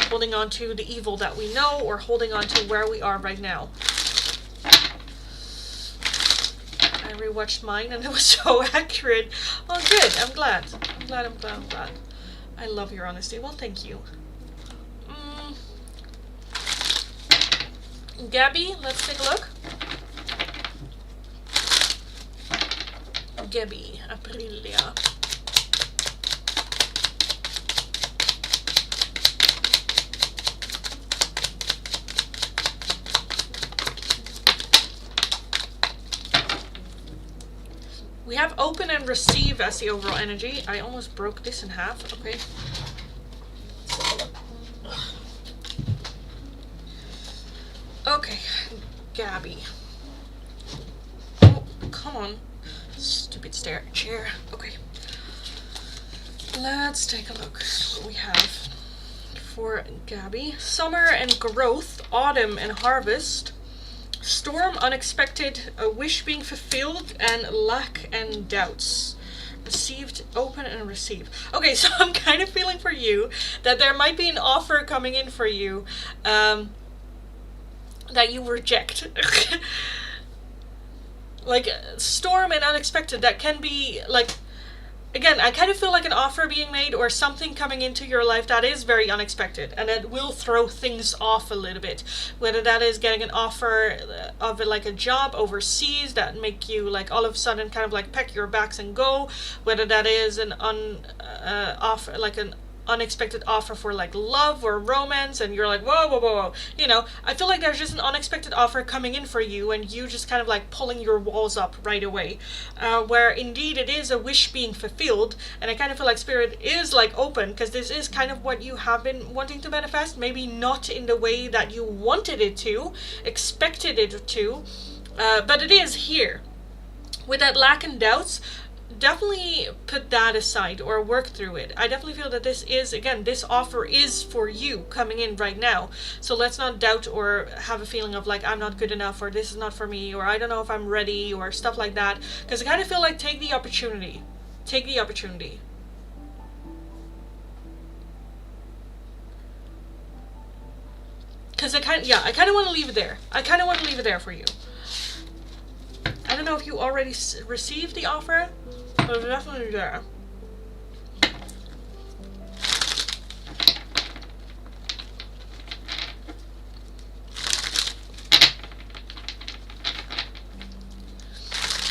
A: holding on to the evil that we know, or holding on to where we are right now. I rewatched mine and it was so accurate. Oh good, I'm glad. I love your honesty. Well, thank you. Gabby, let's take a look. Gabby, Aprilia. We have open and receive as the overall energy. I almost broke this in half. Okay. Okay, Gabby. Oh, come on. Stupid chair. Okay. Let's take a look at what we have for Gabby. Summer and growth, autumn and harvest, storm, unexpected, a wish being fulfilled, and lack and doubts. Received, open, and receive. Okay, so I'm kind of feeling for you that there might be an offer coming in for you, that you reject. Like storm and unexpected, that can be like, again, I kind of feel like an offer being made or something coming into your life that is very unexpected, and it will throw things off a little bit. Whether that is getting an offer of like a job overseas that make you like all of a sudden kind of like pack your bags and go, whether that is an offer, like an unexpected offer for like love or romance, and you're like whoa, you know, I feel like there's just an unexpected offer coming in for you, and you just kind of like pulling your walls up right away, where indeed it is a wish being fulfilled. And I kind of feel like spirit is like open, because this is kind of what you have been wanting to manifest, maybe not in the way that you wanted it to, expected it to, but it is here. With that lack and doubts, definitely put that aside or work through it. I definitely feel that this is, again, this offer is for you coming in right now. So let's not doubt or have a feeling of like, I'm not good enough, or this is not for me, or I don't know if I'm ready, or stuff like that. Because I kind of feel like take the opportunity. Take the opportunity. Because I kind of want to leave it there. I kind of want to leave it there for you. I don't know if you already received the offer, but it's definitely there.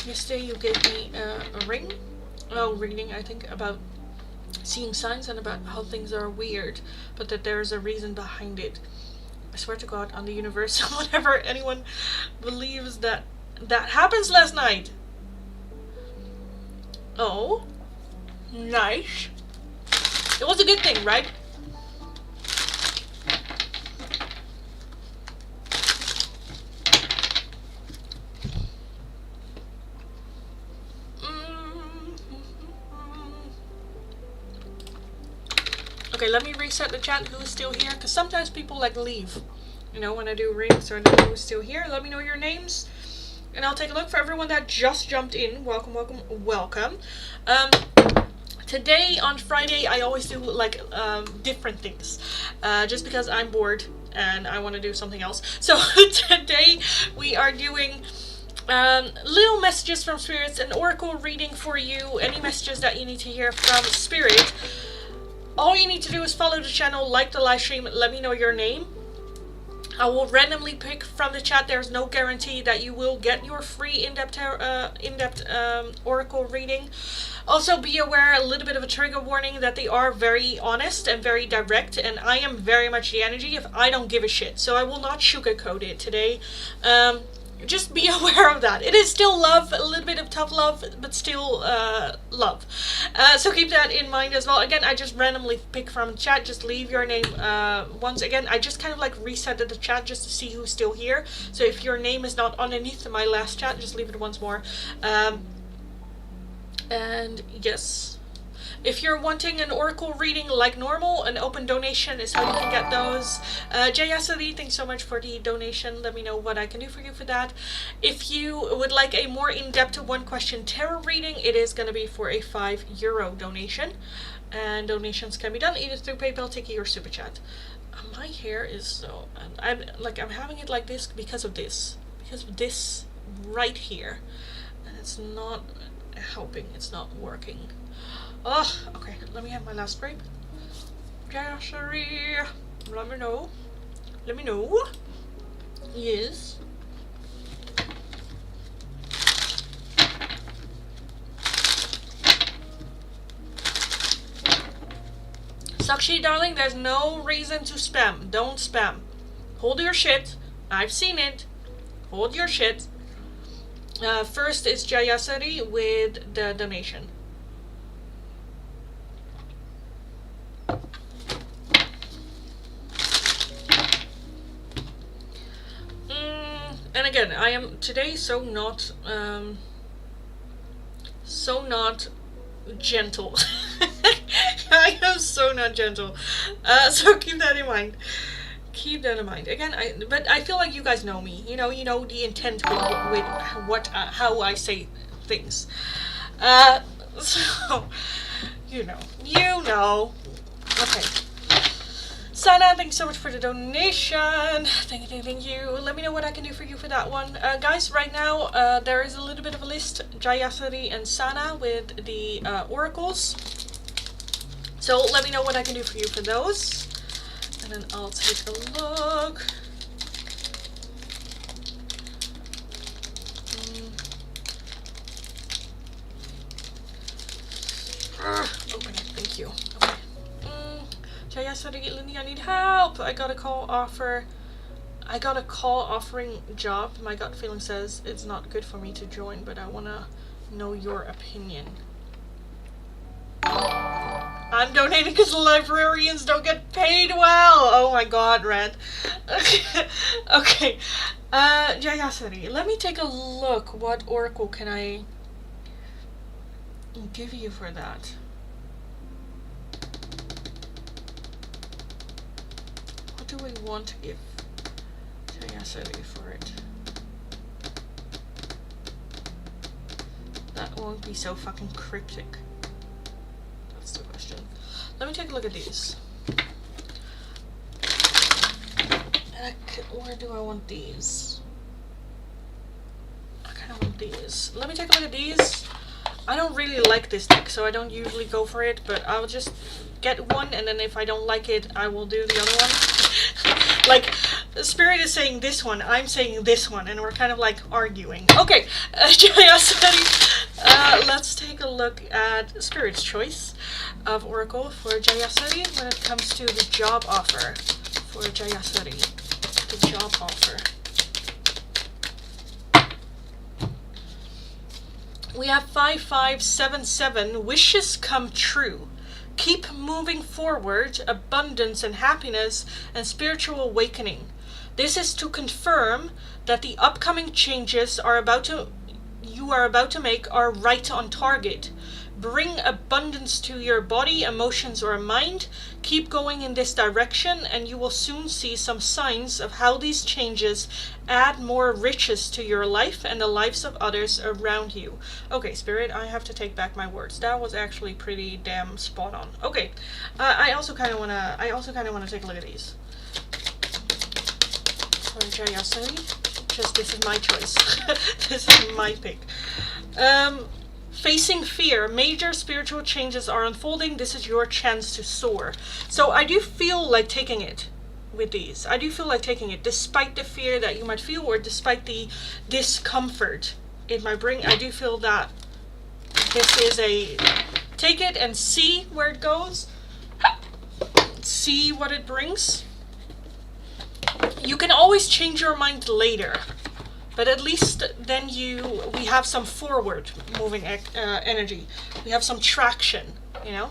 A: Yesterday you gave me a reading, I think, about seeing signs and about how things are weird, but that there is a reason behind it. I swear to God, on the universe, whatever anyone believes that happens last night. Oh, Nice. It was a good thing, right? Okay, let me reset the chat who's still here, because sometimes people like leave. You know, when I do readings, so I know who's still here. Let me know your names, and I'll take a look. For everyone that just jumped in, welcome, welcome, welcome. Today on Friday, I always do like different things, just because I'm bored and I want to do something else. So today we are doing little messages from spirits, an oracle reading for you, any messages that you need to hear from spirit. All you need to do is follow the channel, like the live stream, let me know your name. I will randomly pick from the chat. There's no guarantee that you will get your free in-depth oracle reading. Also be aware, a little bit of a trigger warning, that they are very honest and very direct, and I am very much the energy if I don't give a shit. So I will not sugarcoat it today. Just be aware of that. It is still love, a little bit of tough love, but still love. So keep that in mind as well. Again, I just randomly pick from chat. Just leave your name once again. I just kind of like reset the chat just to see who's still here. So if your name is not underneath my last chat, just leave it once more. And yes. If you're wanting an oracle reading like normal, an open donation is how you can get those. JSLE, thanks so much for the donation. Let me know what I can do for you for that. If you would like a more in-depth one question tarot reading, it is going to be for a €5 donation. And donations can be done either through PayPal, Tiki, or Super Chat. My hair is so... I'm having it like this because of this. Because of this right here. And it's not helping. It's not working. Oh, okay, let me have my last grape. Sorry. Let me know. Let me know. Yes. Sakshi, darling, there's no reason to spam. Don't spam. Hold your shit. I've seen it. Hold your shit. First is Jayasari with the donation. And again, I am today so not gentle. I am so not gentle. So keep that in mind. Keep that in mind. Again, but I feel like you guys know me. You know the intent with what how I say things. So you know. Okay. Sana, thanks so much for the donation. Thank you. Let me know what I can do for you for that one. Guys, right now, there is a little bit of a list. Jayasari and Sana with the oracles. So let me know what I can do for you for those. And then I'll take a look. Open it. Thank you. Okay. Jayasari, Lindy, I need help. I got a call offering job. My gut feeling says it's not good for me to join, but I wanna know your opinion. I'm donating because librarians don't get paid well. Oh my god, Red. Okay. Jayasari, let me take a look. What oracle can I give you for that? What do we want to give Jayasari for it? That won't be so fucking cryptic. That's the question. Let me take a look at these. Where do I want these? I kind of want these. Let me take a look at these. I don't really like this deck, so I don't usually go for it, but I'll just get one, and then if I don't like it, I will do the other one. Like, Spirit is saying this one, I'm saying this one, and we're kind of like arguing. Okay, Jayasari, let's take a look at Spirit's choice of oracle for Jayasari when it comes to the job offer for Jayasari. The job offer. We have 5577, wishes come true. Keep moving forward, abundance and happiness and spiritual awakening. This is to confirm that the upcoming changes you are about to make are right on target. Bring abundance to your body, emotions, or mind. Keep going in this direction, and you will soon see some signs of how these changes add more riches to your life and the lives of others around you. Okay, Spirit, I have to take back my words. That was actually pretty damn spot on. Okay, I also kind of wanna take a look at these. Sorry, just this is my choice. This is my pick. Facing fear, major spiritual changes are unfolding. This is your chance to soar. So I do feel like taking it with these. I do feel like taking it, despite the fear that you might feel, or despite the discomfort it might bring. I do feel that this is a take it and see where it goes. See what it brings. You can always change your mind later. But at least then we have some forward moving energy. We have some traction, you know?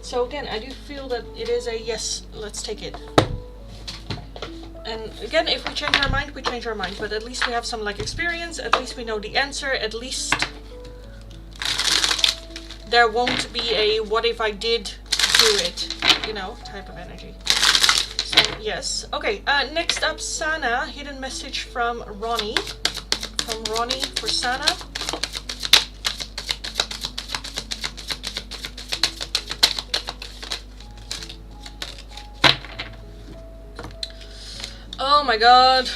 A: So again, I do feel that it is a yes, let's take it. And again, if we change our mind, we change our mind. But at least we have some like experience, at least we know the answer, at least there won't be a what if I did do it, you know, type of energy. Yes. Okay. Next up, Sana. Hidden message from Ronnie. From Ronnie for Sana. Oh my God.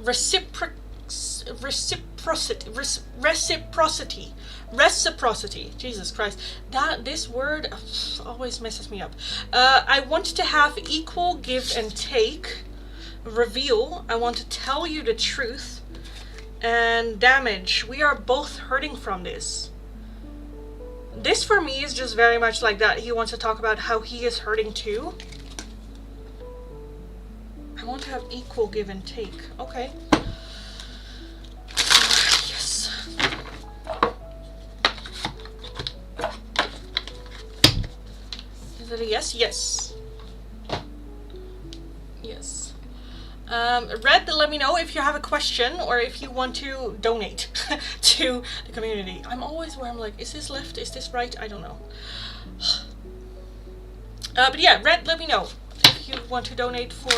A: Reciprocity. Jesus Christ. This word always messes me up. I want to have equal give and take. Reveal. I want to tell you the truth. And damage. We are both hurting from this. This for me is just very much like that. He wants to talk about how he is hurting too. I want to have equal give and take. Okay. Yes. Is it a yes? Yes. Yes. Red, let me know if you have a question or if you want to donate to the community. I'm always where I'm like, is this left? Is this right? I don't know. But yeah, Red, let me know if you want to donate for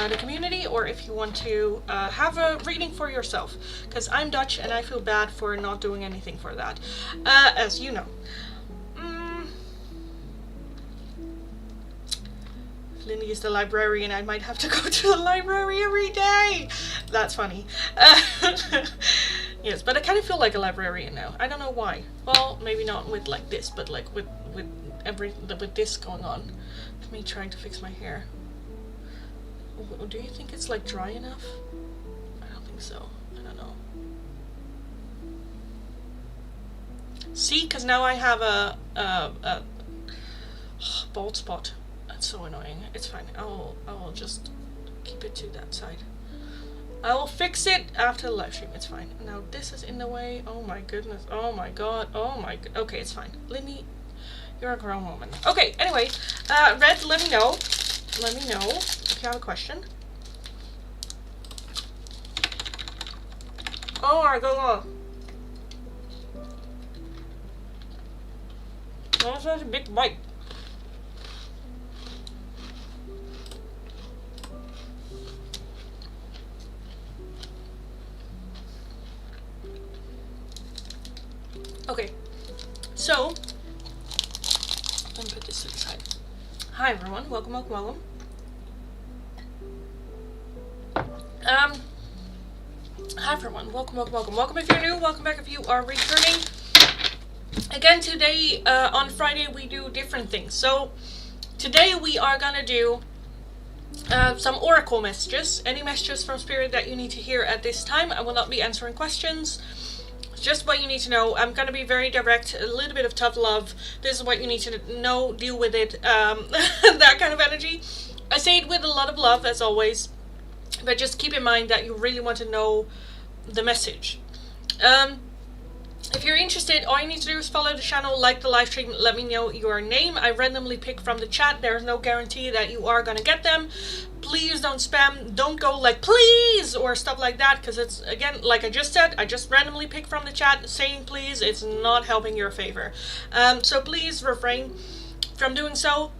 A: the community or if you want to have a reading for yourself. Because I'm Dutch and I feel bad for not doing anything for that, as you know. Lindy is the librarian. I might have to go to the library every day. That's funny. Yes, but I kind of feel like a librarian now. I don't know why. Well, maybe not with like this, but like with this going on. Me trying to fix my hair. Do you think it's like dry enough? I don't think so. I don't know. See, because now I have a bald spot. That's so annoying. It's fine. I will just keep it to that side. I will fix it after the live stream. It's fine. Now this is in the way. Oh my goodness. Oh my god. Oh my. Okay, it's fine. Lindy, you're a grown woman. Okay. Anyway, Red, let me know. Let me know if you have a question. Oh my god. That's such a big bite. Okay, so let me put this to the side. Hi everyone, welcome. Hi everyone, welcome if you're new, welcome back if you are returning. Again, today, on Friday, we do different things. So, today we are gonna do some oracle messages. Any messages from Spirit that you need to hear at this time. I will not be answering questions. Just what you need to know. I'm gonna be very direct, a little bit of tough love. This is what you need to know, deal with it, that kind of energy. I say it with a lot of love, as always, but just keep in mind that you really want to know the message. If you're interested, all you need to do is follow the channel, like the live stream, let me know your name. I randomly pick from the chat. There's no guarantee that you are gonna get them. Please don't spam. Don't go like please or stuff like that, because it's, again, like I just said, I just randomly pick from the chat. Saying please, it's not helping your favor. So please refrain from doing so.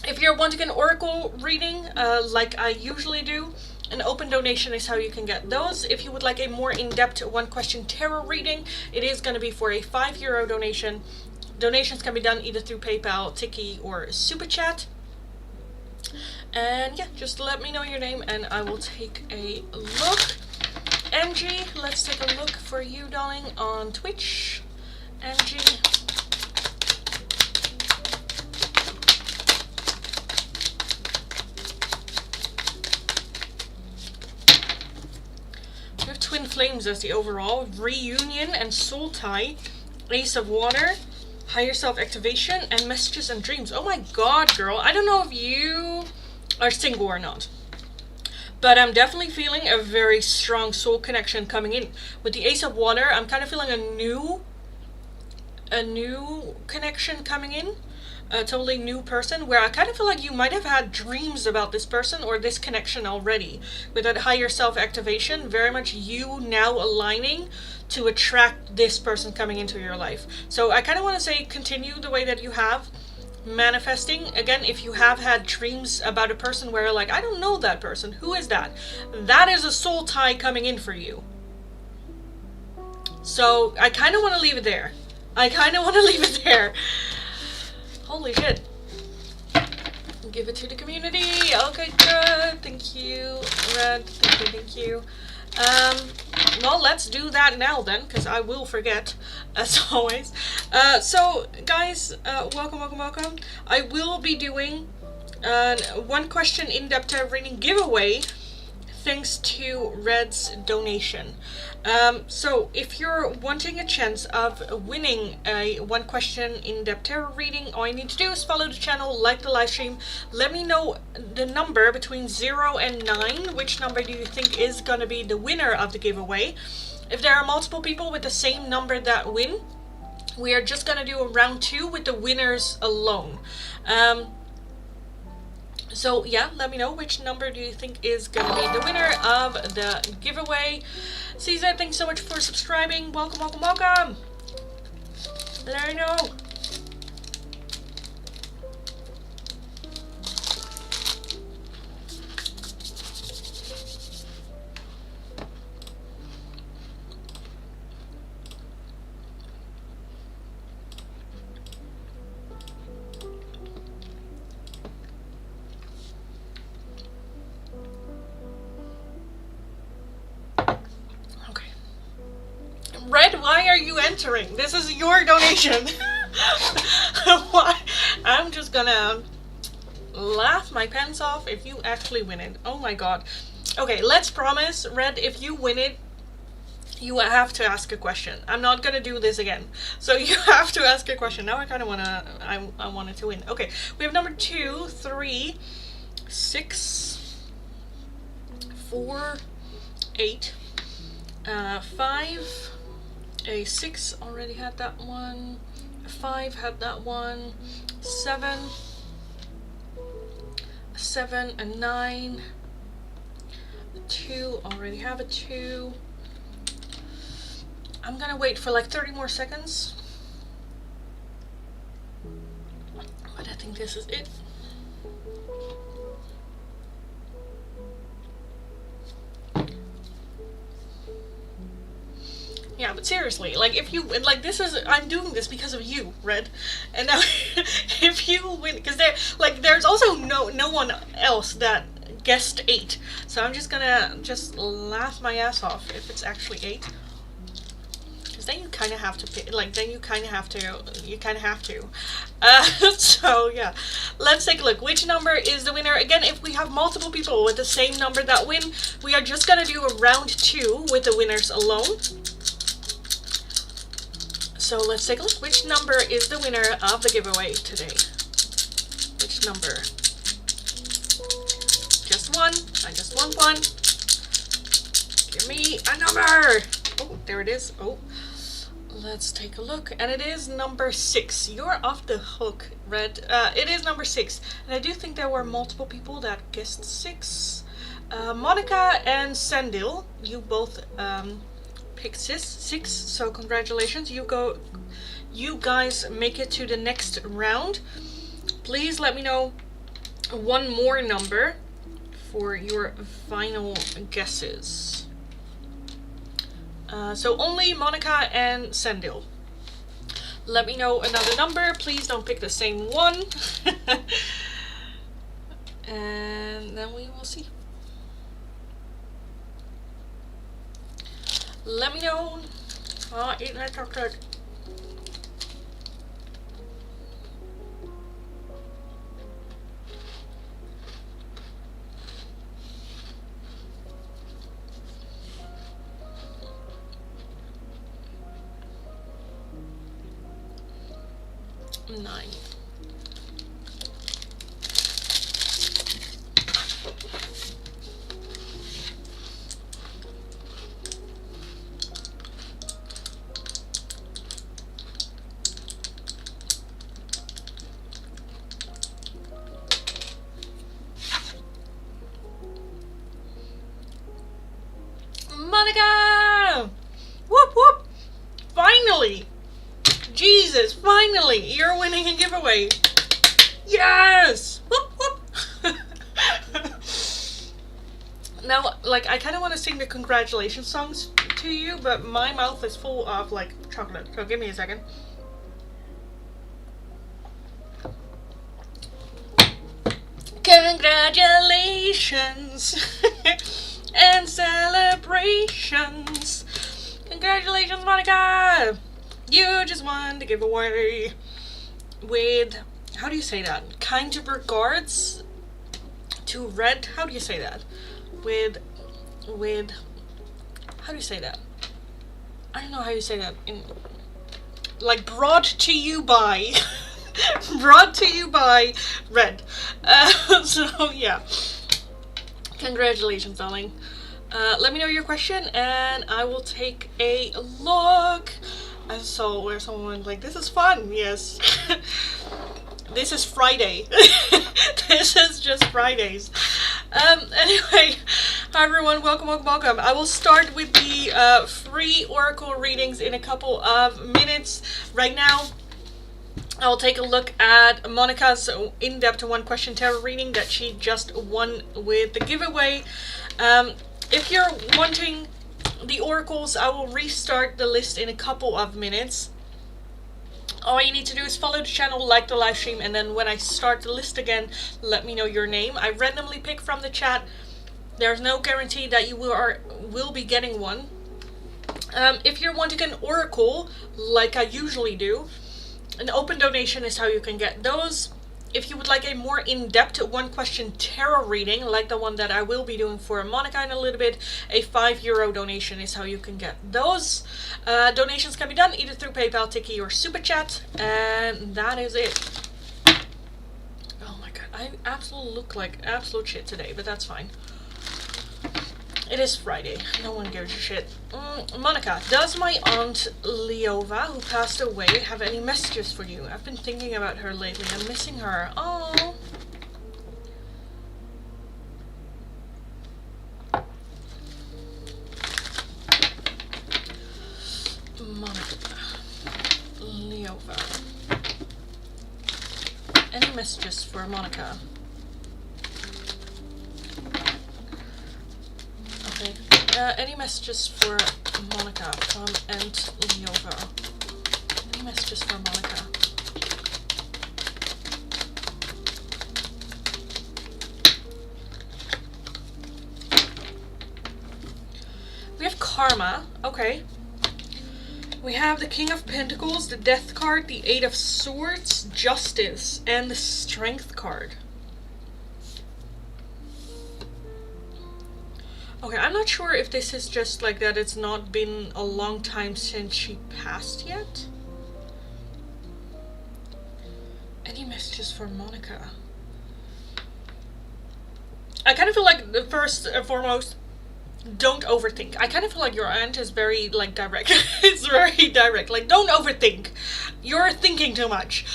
A: If you're wanting an oracle reading, like I usually do, an open donation is how you can get those. If you would like a more in-depth one-question tarot reading, it is going to be for a €5 donation. Donations can be done either through PayPal, Tiki, or Super Chat. And yeah, just let me know your name and I will take a look. Angie, let's take a look for you, darling, on Twitch. Angie. Twin Flames as the overall, Reunion and Soul Tie, Ace of Water, Higher Self Activation, and Messages and Dreams. Oh my god, girl. I don't know if you are single or not, but I'm definitely feeling a very strong soul connection coming in. With the Ace of Water, I'm kind of feeling a new connection coming in. A totally new person, where I kind of feel like you might have had dreams about this person or this connection already. With that higher self activation, very much you now aligning to attract this person coming into your life. So I kind of want to say continue the way that you have, manifesting. Again, if you have had dreams about a person where you're like, I don't know that person, who is that? That is a soul tie coming in for you. So I kind of want to leave it there. Holy shit. Give it to the community. Okay, good. Thank you, Red. Thank you. Well, let's do that now then, because I will forget, as always. So, guys, welcome. I will be doing one question in-depth tarot reading giveaway, thanks to Red's donation. So if you're wanting a chance of winning a one question in-depth tarot reading, all you need to do is follow the channel, like the live stream, let me know the number between 0 and 9, which number do you think is gonna be the winner of the giveaway. If there are multiple people with the same number that win, we are just gonna do a round 2 with the winners alone. So yeah, let me know which number do you think is going to be the winner of the giveaway. Caesar, thanks so much for subscribing. Welcome. Let me know. Red, why are you entering? This is your donation. Why? I'm just gonna laugh my pants off if you actually win it. Oh my god. Okay, let's promise, Red, if you win it, you have to ask a question. I'm not gonna do this again. So you have to ask a question. Now I kind of wanna, I wanted to win. Okay, we have number 2, 3, 6, 4, 8, 5, a 6 already had that one, a 5 had that one, 7, a 9, a 2 already have a 2. I'm gonna wait for like 30 more seconds, but I think this is it. Yeah, but seriously, like, if you, like, this is, I'm doing this because of you, Red, and now, if you win, because there's also no one else that guessed 8, so I'm just gonna laugh my ass off if it's actually 8, because then you kind of have to pick, like, then you kind of have to, so yeah, let's take a look. Which number is the winner? Again, if we have multiple people with the same number that win, we are just gonna do a round 2 with the winners alone. So let's take a look. Which number is the winner of the giveaway today? Which number? Just one. I just want one. Give me a number! Oh, there it is. Oh, let's take a look. And it is number 6. You're off the hook, Red. It is number 6. And I do think there were multiple people that guessed 6. Monica and Sandil, you both picked 6. So congratulations. You guys make it to the next round. Please let me know one more number for your final guesses. So only Monica and Sandil. Let me know another number. Please don't pick the same one. And then we will see. Let me know. Eat that chocolate. Nine. Monica! Whoop whoop! Finally! Jesus, finally! You're winning a giveaway! Yes! Whoop whoop! Now, like, I kind of want to sing the congratulations songs to you, but my mouth is full of, like, chocolate. So give me a second. Congratulations! And celebrations! Congratulations, Monica! You just won the giveaway with, how do you say that? Kind regards to Red. How do you say that? With, how do you say that? I don't know how you say that. Like, brought to you by, brought to you by Red. So, yeah. Congratulations, darling. Let me know your question and I will take a look. I saw where someone went like, this is fun. Yes. This is Friday. This is just Fridays. Anyway, hi everyone, welcome. I will start with the free oracle readings in a couple of minutes. Right now, I will take a look at Monica's in-depth one-question tarot reading that she just won with the giveaway. If you're wanting the oracles, I will restart the list in a couple of minutes. All you need to do is follow the channel, like the live stream, and then when I start the list again, let me know your name. I randomly pick from the chat. There's no guarantee that you will be getting one. If you're wanting an oracle, like I usually do, an open donation is how you can get those. If you would like a more in-depth one-question tarot reading, like the one that I will be doing for Monica in a little bit, a €5 donation is how you can get those. Donations can be done either through PayPal, Tiki, or Super Chat, and that is it. Oh my god, I absolutely look like absolute shit today, but that's fine. It is Friday. No one gives a shit. Monica, does my aunt Leova, who passed away, have any messages for you? I've been thinking about her lately. I'm missing her. Oh. Monica. Leova. Any messages for Monica? Any messages for Monica from Aunt Leova? Any messages for Monica? We have Karma. Okay. We have the King of Pentacles, the Death card, the Eight of Swords, Justice, and the Strength card. Okay, I'm not sure if this is just like that it's not been a long time since she passed yet. Any messages for Monica? I kind of feel like the first and foremost, don't overthink. I kind of feel like your aunt is very like direct. It's very direct. Like, don't overthink. You're thinking too much.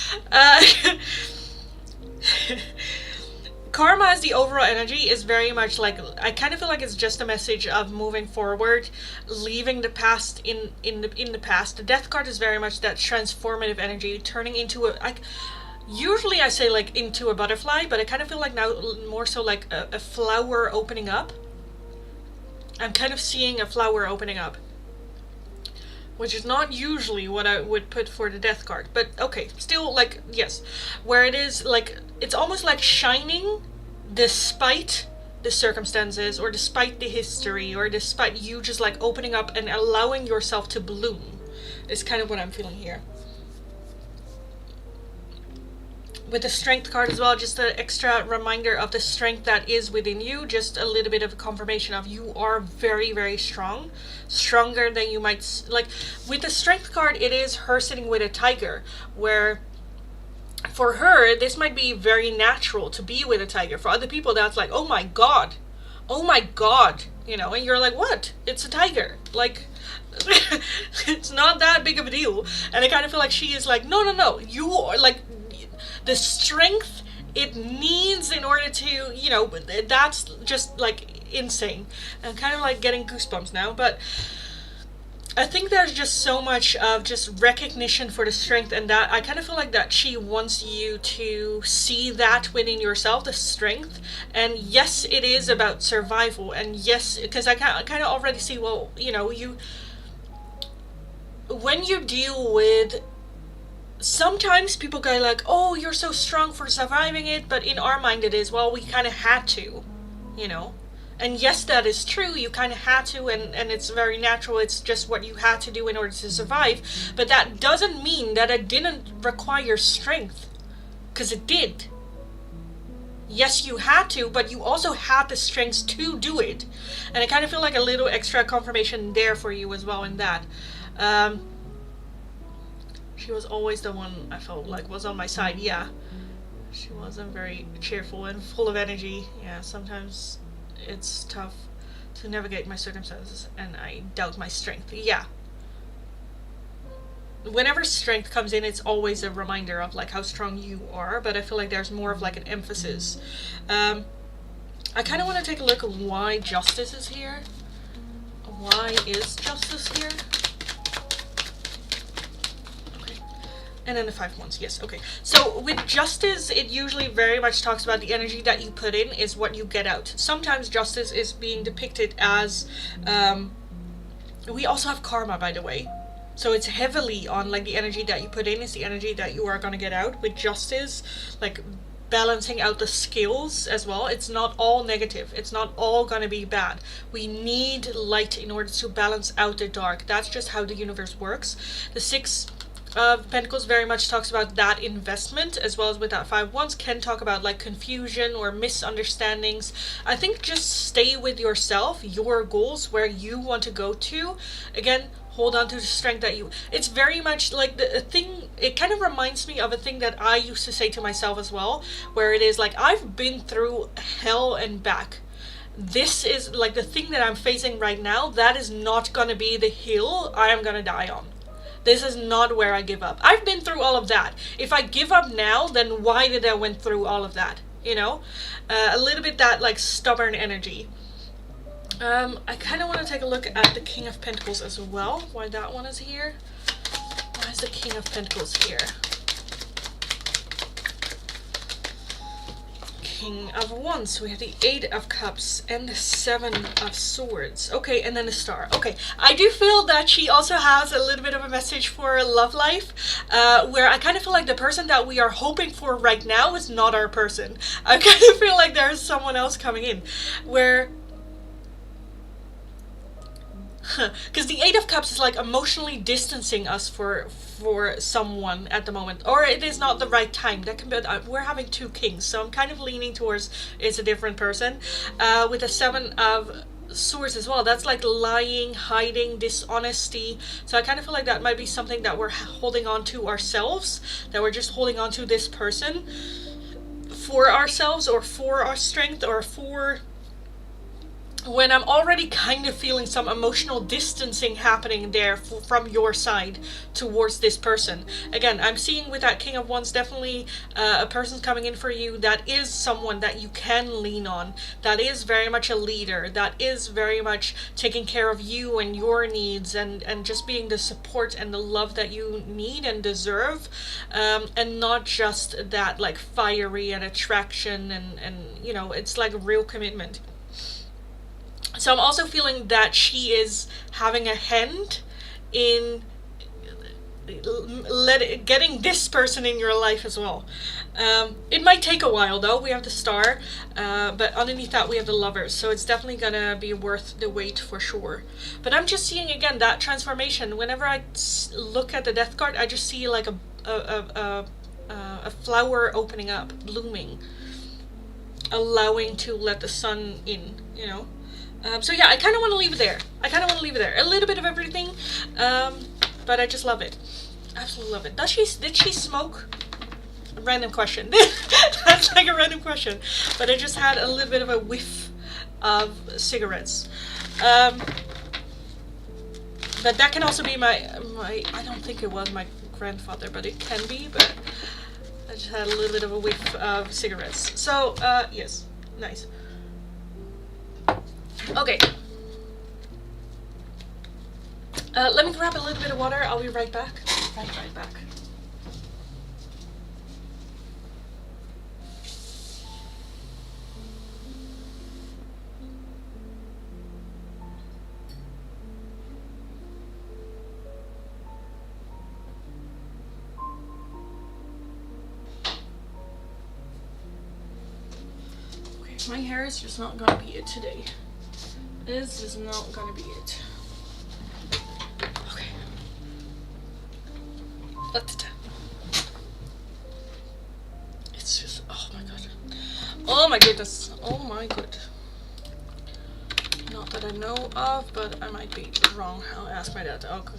A: Karma as the overall energy is very much like, I kind of feel like it's just a message of moving forward, leaving the past in the past. The death card is very much that transformative energy, turning into a, like, usually I say like into a butterfly, but I kind of feel like now more so like a flower opening up. I'm kind of seeing a flower opening up, which is not usually what I would put for the death card, but okay, still, like, yes, where it is like, it's almost like shining despite the circumstances, or despite the history, or despite you just like opening up and allowing yourself to bloom, is kind of what I'm feeling here. With the strength card as well, just an extra reminder of the strength that is within you, just a little bit of a confirmation of you are very, very strong, stronger than you might, like, with the strength card, it is her sitting with a tiger, where for her, this might be very natural to be with a tiger. For other people, that's like, oh my god, you know, and you're like, what? It's a tiger. Like, it's not that big of a deal. And I kind of feel like she is like, no, you are like, the strength it needs in order to, you know, that's just like insane. I'm kind of like getting goosebumps now, but I think there's just so much of just recognition for the strength, and that I kind of feel like that she wants you to see that within yourself, the strength. And yes, it is about survival, and yes, because I kind of already see, well, you know, when you deal with, sometimes people go like, oh, you're so strong for surviving it, but in our mind it is, well, we kind of had to, you know. And yes, that is true, you kind of had to, and it's very natural, it's just what you had to do in order to survive, but that doesn't mean that it didn't require strength, because it did. Yes, you had to, but you also had the strength to do it. And I kind of feel like a little extra confirmation there for you as well in that. She was always the one I felt like was on my side, yeah. She wasn't very cheerful and full of energy. Yeah, sometimes it's tough to navigate my circumstances, and I doubt my strength. Yeah. Whenever strength comes in, it's always a reminder of like how strong you are, but I feel like there's more of like an emphasis. I kind of want to take a look at why justice is here. Why is justice here? And then the 5 wands, yes, okay. So with justice, it usually very much talks about the energy that you put in is what you get out. Sometimes justice is being depicted as, we also have karma, by the way. So it's heavily on like the energy that you put in is the energy that you are going to get out. With justice, like balancing out the skills as well. It's not all negative. It's not all going to be bad. We need light in order to balance out the dark. That's just how the universe works. The 6 of Pentacles very much talks about that investment, as well as with that 5 wands can talk about like confusion or misunderstandings. I think just stay with yourself, your goals, where you want to go to. Again, hold on to the strength that you, it's very much like the thing, it kind of reminds me of a thing that I used to say to myself as well, where it is like, I've been through hell and back. This is like the thing that I'm facing right now, that is not gonna be the hill I am gonna die on. This is not where I give up. I've been through all of that. If I give up now, then why did I went through all of that? You know? A little bit that like stubborn energy. I kind of want to take a look at the King of Pentacles as well. Why that one is here. Why is the King of Pentacles here? King of Wands. We have the 8 of Cups and the 7 of Swords. Okay, and then the Star. Okay, I do feel that she also has a little bit of a message for love life, where I kind of feel like the person that we are hoping for right now is not our person. I kind of feel like there's someone else coming in, where... Because the 8 of Cups is like emotionally distancing us for someone at the moment, or it is not the right time. That can be, we're having 2 kings, so I'm kind of leaning towards it's a different person. With the 7 of Swords as well, that's like lying, hiding, dishonesty. So I kind of feel like that might be something that we're holding on to ourselves, that we're just holding on to this person for ourselves, or for our strength, or for when I'm already kind of feeling some emotional distancing happening there from your side towards this person. Again, I'm seeing with that King of Wands definitely a person's coming in for you that is someone that you can lean on, that is very much a leader, that is very much taking care of you and your needs, and just being the support and the love that you need and deserve, and not just that like fiery and attraction, and you know, it's like a real commitment. So I'm also feeling that she is having a hand in getting this person in your life as well. It might take a while though. We have the Star, but underneath that we have the Lovers, so it's definitely gonna be worth the wait for sure. But I'm just seeing again that transformation. Whenever I look at the Death card, I just see like a flower opening up, blooming, allowing to let the sun in, you know. So yeah, I kind of want to leave it there. A little bit of everything, but I just love it. Absolutely love it. Did she smoke? Random question. That's like a random question. But I just had a little bit of a whiff of cigarettes. But that can also be my. I don't think it was my grandfather, but it can be. But I just had a little bit of a whiff of cigarettes. So yes, nice. Okay. Let me grab a little bit of water. I'll be right back. Right back. Okay, my hair is just not gonna be it today. This is not gonna be it. Okay. It's just, oh my god. Oh my goodness. Oh my god. Not that I know of, but I might be wrong. I'll ask my dad. Okay.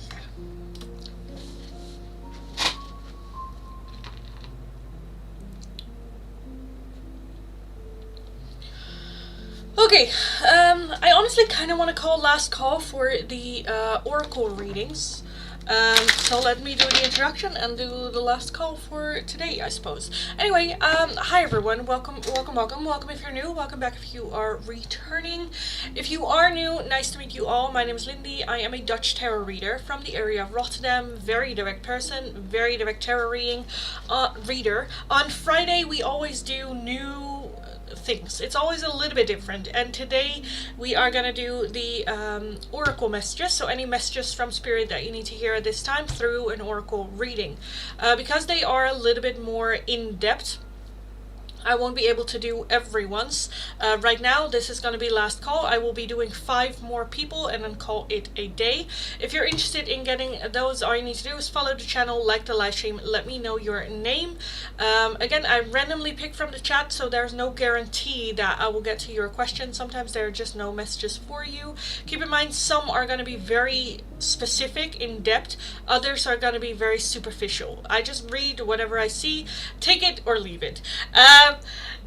A: Okay, I honestly kind of want to call last call for the oracle readings. So let me do the introduction and do the last call for today, I suppose. Anyway, hi everyone, welcome if you're new, welcome back if you are returning. If you are new, nice to meet you all. My name is Lindy. I am a Dutch tarot reader from the area of Rotterdam, very direct person, very direct tarot reader. On Friday we always do new things. It's always a little bit different, and today we are gonna do the oracle messages, so any messages from spirit that you need to hear at this time through an oracle reading. Because they are a little bit more in-depth, I won't be able to do everyone's. Right now, this is going to be last call. I will be doing 5 more people and then call it a day. If you're interested in getting those, all you need to do is follow the channel, like the live stream, let me know your name. Again, I randomly pick from the chat, so there's no guarantee that I will get to your question. Sometimes there are just no messages for you. Keep in mind, some are going to be very specific, in depth. Others are going to be very superficial. I just read whatever I see, take it or leave it.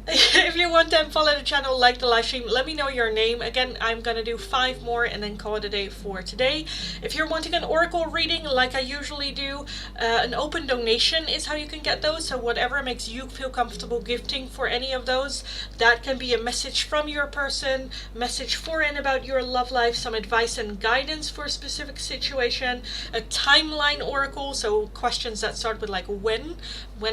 A: If you want them, follow the channel, like the live stream, let me know your name. Again, I'm gonna do 5 more and then call it a day for today. If you're wanting an oracle reading, like I usually do, an open donation is how you can get those. So whatever makes you feel comfortable gifting for any of those, that can be a message from your person, message for and about your love life, some advice and guidance for a specific situation, a timeline oracle, so questions that start with like when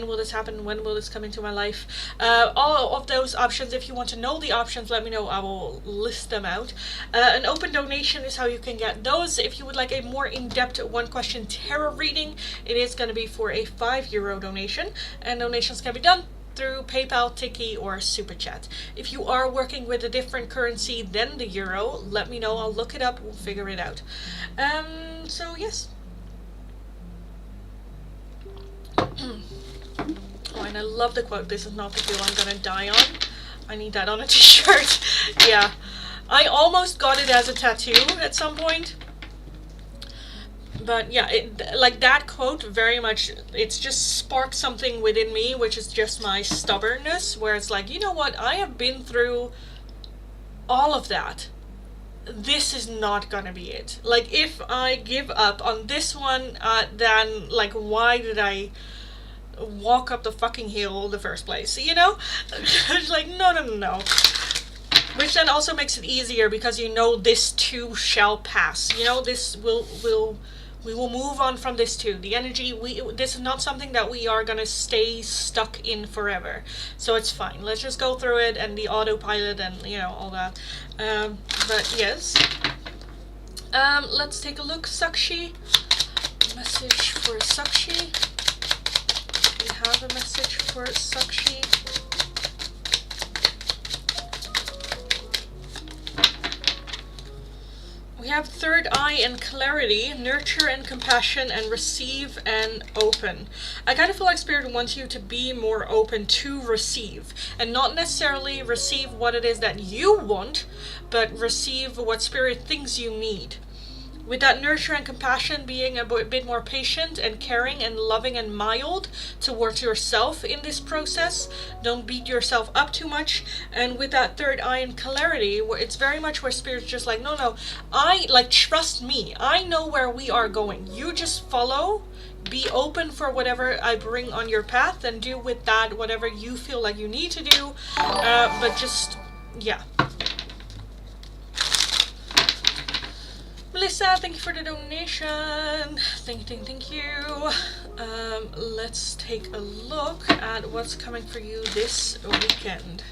A: will this happen, when will this come into my life, all of those options. If you want to know the options, let me know, I will list them out. An open donation is how you can get those. If you would like a more in-depth 1 question tarot reading, it is going to be for a €5 donation, and donations can be done through PayPal, Tiki, or Super Chat. If you are working with a different currency than the euro, let me know, I'll look it up, we'll figure it out. So yes. Oh, and I love the quote, "This is not the hill I'm gonna die on." I need that on a t-shirt. Yeah. I almost got it as a tattoo at some point. But yeah, like that quote very much, it's just sparked something within me, which is just my stubbornness, where it's like, you know what, I have been through all of that. this is not gonna be it. Like, if I give up on this one, then, like, why did I walk up the fucking hill in the first place, you know? It's like, no, no, no, no. Which then also makes it easier, because you know this too shall pass. You know, this we will move on from this too. The energy, this is not something that we are gonna stay stuck in forever. So it's fine. Let's just go through it, and the autopilot and, you know, all that. But yes. Let's take a look. Sakshi. Message for Sakshi. We have a message for Sakshi. We have third eye and clarity, nurture and compassion, and receive and open. I kind of feel like Spirit wants you to be more open to receive, and not necessarily receive what it is that you want, but receive what Spirit thinks you need. With that nurture and compassion, being a bit more patient and caring and loving and mild towards yourself in this process. Don't beat yourself up too much. And with that third eye and clarity, where it's very much where Spirit's just like, no, trust me. I know where we are going. You just follow. Be open for whatever I bring on your path, and do with that whatever you feel like you need to do. But just, yeah. Melissa, thank you for the donation. Thank you. Let's take a look at what's coming for you this weekend.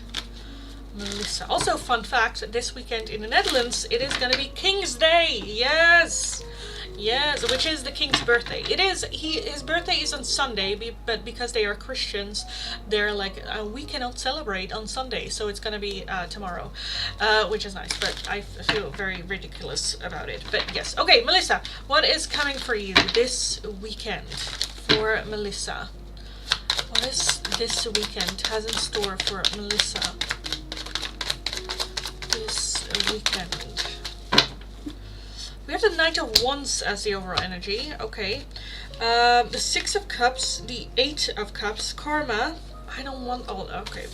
A: Melissa. Also, fun fact, this weekend in the Netherlands, it is going to be King's Day. Yes! Yes, which is the king's birthday. It is, his birthday is on Sunday, but because they are Christians, they're like, we cannot celebrate on Sunday, so it's gonna be tomorrow, which is nice, but I feel very ridiculous about it. But yes, okay, Melissa, what is coming for you this weekend for Melissa? What is this weekend has in store for Melissa this weekend? We have the Knight of Wands as the overall energy. Okay. The Six of Cups, the Eight of Cups, Karma. I don't want... Oh, okay.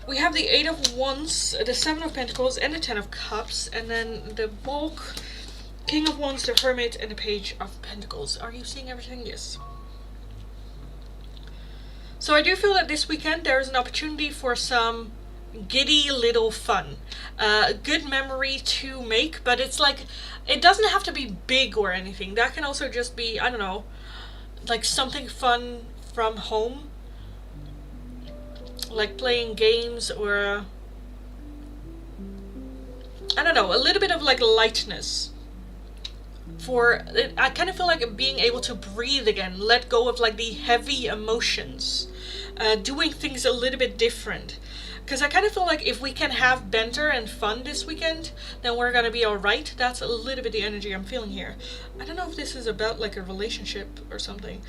A: We have the Eight of Wands, the Seven of Pentacles, and the Ten of Cups. And then the bulk, King of Wands, the Hermit, and the Page of Pentacles. Are you seeing everything? Yes. So I do feel that this weekend there is an opportunity for some giddy little fun. Good memory to make, but it's like, it doesn't have to be big or anything. That can also just be, I don't know, like something fun from home, like playing games, or I don't know, a little bit of like lightness. I kind of feel like being able to breathe again, let go of like the heavy emotions, doing things a little bit different. Because I kind of feel like if we can have banter and fun this weekend, then we're going to be alright. That's a little bit the energy I'm feeling here. I don't know if this is about like a relationship or something.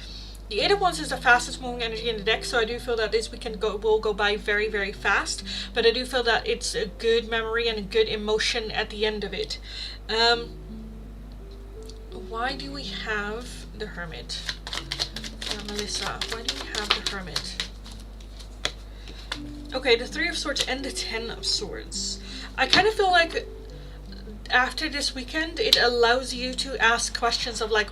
A: The Eight of Wands is the fastest moving energy in the deck, so I do feel that this weekend will go by very, very fast. But I do feel that it's a good memory and a good emotion at the end of it. Why do we have the Hermit? Melissa, why do we have the Hermit? Okay, the Three of Swords and the Ten of Swords. I kind of feel like after this weekend, it allows you to ask questions of like,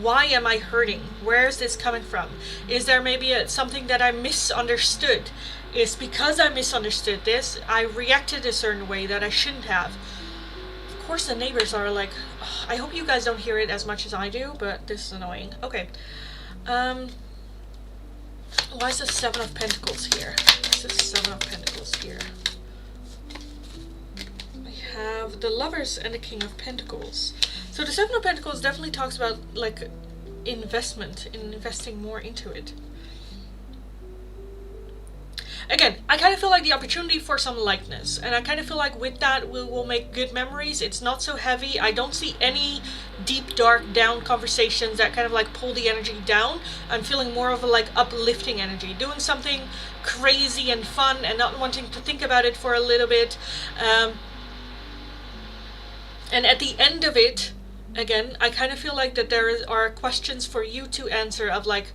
A: why am I hurting? Where is this coming from? Is there maybe something that I misunderstood? Is because I misunderstood this, I reacted a certain way that I shouldn't have. Of course, the neighbors are like, oh, I hope you guys don't hear it as much as I do, but this is annoying. Okay. Why is the Seven of Pentacles here? Why is the Seven of Pentacles here? We have the Lovers and the King of Pentacles. So the Seven of Pentacles definitely talks about like investment, in investing more into it. Again, I kind of feel like the opportunity for some lightness, and I kind of feel like with that we will make good memories. It's not so heavy. I don't see any deep, dark, down conversations that kind of like pull the energy down. I'm feeling more of a like uplifting energy, doing something crazy and fun and not wanting to think about it for a little bit. And at the end of it, again, I kind of feel like that are questions for you to answer of like,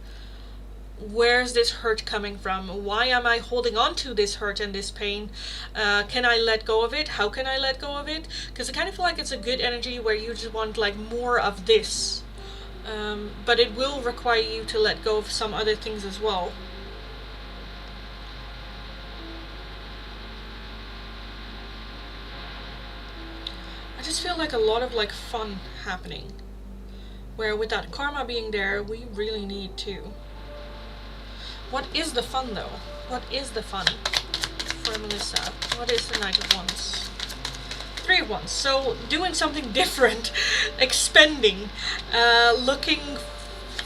A: where's this hurt coming from? Why am I holding on to this hurt and this pain? Can I let go of it? How can I let go of it? Because I kind of feel like it's a good energy where you just want like more of this. But it will require you to let go of some other things as well. I just feel like a lot of like fun happening. Where with that karma being there, we really need to. What is the fun though? What is the fun for Melissa? What is the Knight of Wands? 3 of Wands. So doing something different, expending, looking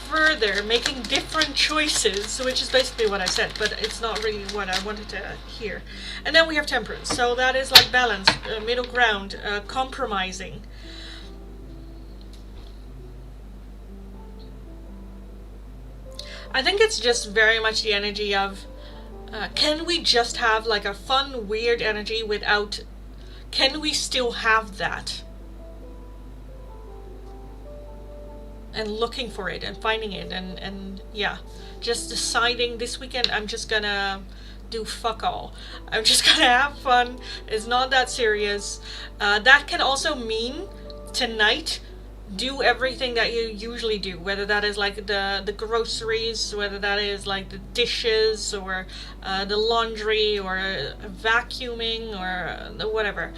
A: further, making different choices, which is basically what I said, but it's not really what I wanted to hear. And then we have Temperance. So that is like balance, middle ground, compromising. I think it's just very much the energy of, can we just have like a fun, weird energy without, can we still have that? And looking for it and finding it and yeah, just deciding this weekend I'm just gonna do fuck all. I'm just gonna have fun. It's not that serious. That can also mean tonight, do everything that you usually do, whether that is like the groceries, whether that is like the dishes or the laundry or vacuuming or whatever,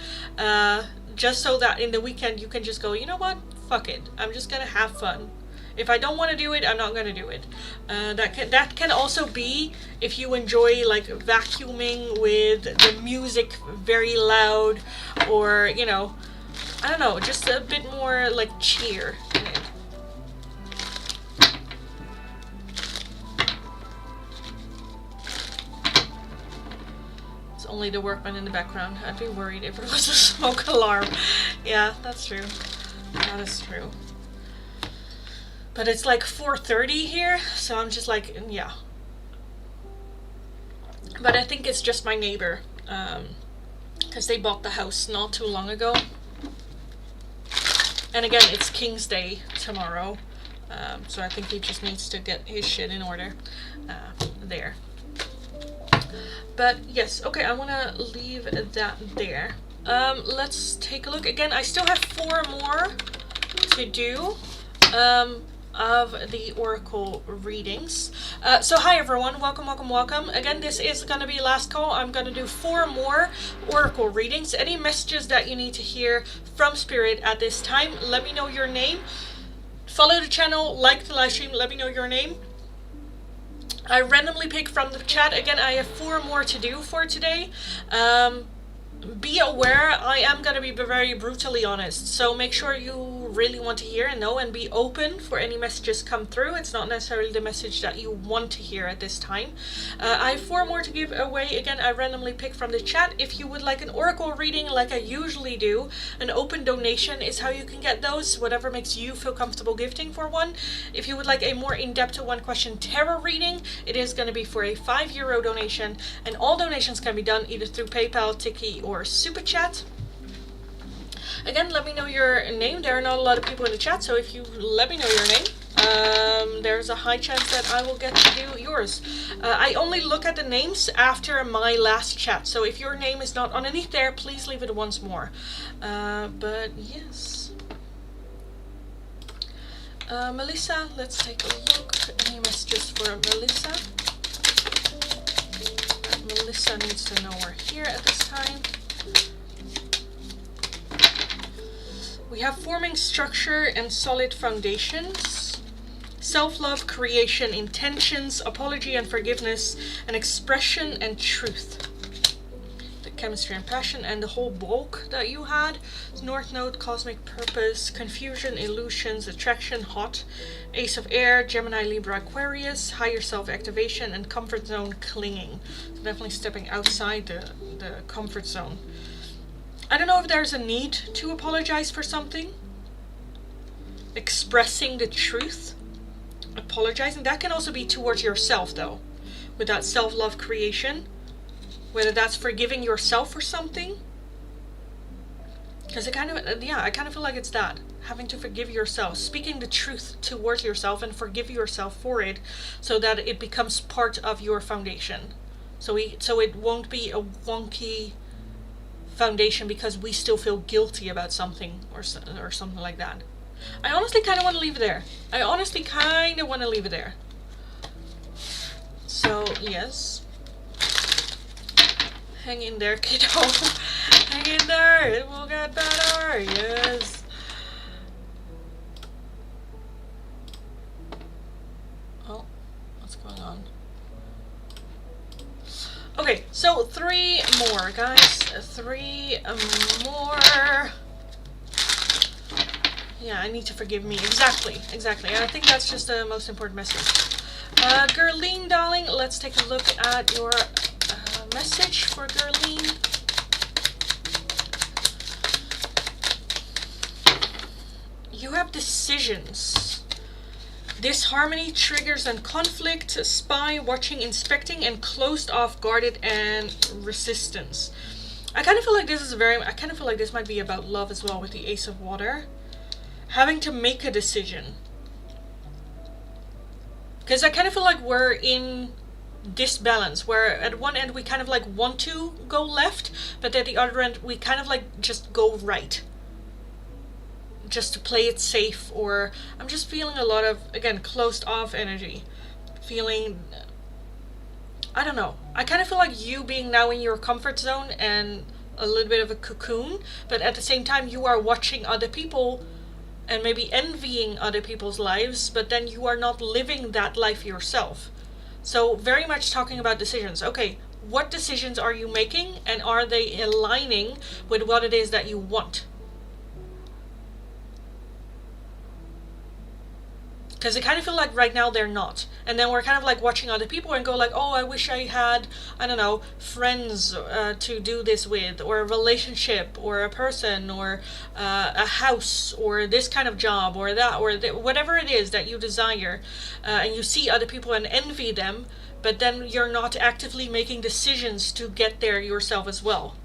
A: just so that in the weekend you can just go, you know what, fuck it, I'm just gonna have fun. If I don't want to do it, I'm not gonna do it. That can also be if you enjoy like vacuuming with the music very loud, or you know, I don't know, just a bit more like cheer in it. It's only the workman in the background. I'd be worried if it was a smoke alarm. Yeah, that's true. That is true. But it's like 4:30 here, so I'm just like, yeah. But I think it's just my neighbor, because they bought the house not too long ago. And again, it's King's Day tomorrow, so I think he just needs to get his shit in order there. But yes, okay, I want to leave that there. Let's take a look. Again, I still have 4 more to do of the oracle readings. So hi everyone, welcome. Again, this is going to be last call. I'm going to do 4 more oracle readings. Any messages that you need to hear from Spirit at this time, let me know your name. Follow the channel, like the live stream, let me know your name. I randomly pick from the chat. Again, I have 4 more to do for today. Be aware, I am going to be very brutally honest, so make sure you really want to hear and know and be open for any messages come through. It's not necessarily the message that you want to hear at this time. I have 4 more to give away. Again, I randomly pick from the chat. If you would like an oracle reading like I usually do, an open donation is how you can get those, whatever makes you feel comfortable gifting for one. If you would like a more in-depth 1-question tarot reading, it is going to be for a €5 donation, and all donations can be done either through PayPal, Tiki, or Super Chat. Again, let me know your name. There are not a lot of people in the chat, so if you let me know your name, there's a high chance that I will get to do yours. I only look at the names after my last chat, so if your name is not underneath there, please leave it once more. But yes. Melissa, let's take a look. Any messages for Melissa? Melissa needs to know we're here at this time. We have forming structure and solid foundations, self-love, creation, intentions, apology and forgiveness, and expression and truth. The chemistry and passion, and the whole bulk that you had. North Node, cosmic purpose, confusion, illusions, attraction, hot, Ace of Air, Gemini, Libra, Aquarius, higher self activation, and comfort zone clinging. So definitely stepping outside the comfort zone. I don't know if there's a need to apologize for something. Expressing the truth. Apologizing. That can also be towards yourself though. With that self-love creation. Whether that's forgiving yourself for something. Because it kind of, yeah, I kind of feel like it's that. Having to forgive yourself, speaking the truth towards yourself and forgive yourself for it so that it becomes part of your foundation. So it won't be a wonky foundation because we still feel guilty about something or something like that. I honestly kind of want to leave it there. I honestly kind of want to leave it there. So, yes. Hang in there, kiddo. Hang in there. It will get better. Yes. Oh, what's going on? Okay, so 3 more, guys. 3 more. Yeah, I need to forgive me. Exactly. And I think that's just the most important message. Gerline, darling, let's take a look at your message for Gerline. You have decisions. Disharmony, triggers and conflict, spy, watching, inspecting, and closed off, guarded, and resistance. I kind of feel like this might be about love as well with the Ace of Water. Having to make a decision. Because I kind of feel like we're in disbalance, where at one end we kind of like want to go left, but at the other end we kind of like just go right. Just to play it safe, or I'm just feeling a lot of, again, closed off energy. Feeling, I don't know. I kind of feel like you being now in your comfort zone and a little bit of a cocoon, but at the same time you are watching other people and maybe envying other people's lives, but then you are not living that life yourself. So very much talking about decisions. Okay, what decisions are you making, and are they aligning with what it is that you want? Because I kind of feel like right now they're not. And then we're kind of like watching other people and go like, oh, I wish I had, I don't know, friends to do this with, or a relationship, or a person, or a house, or this kind of job, or that, or whatever it is that you desire. And you see other people and envy them, but then you're not actively making decisions to get there yourself as well.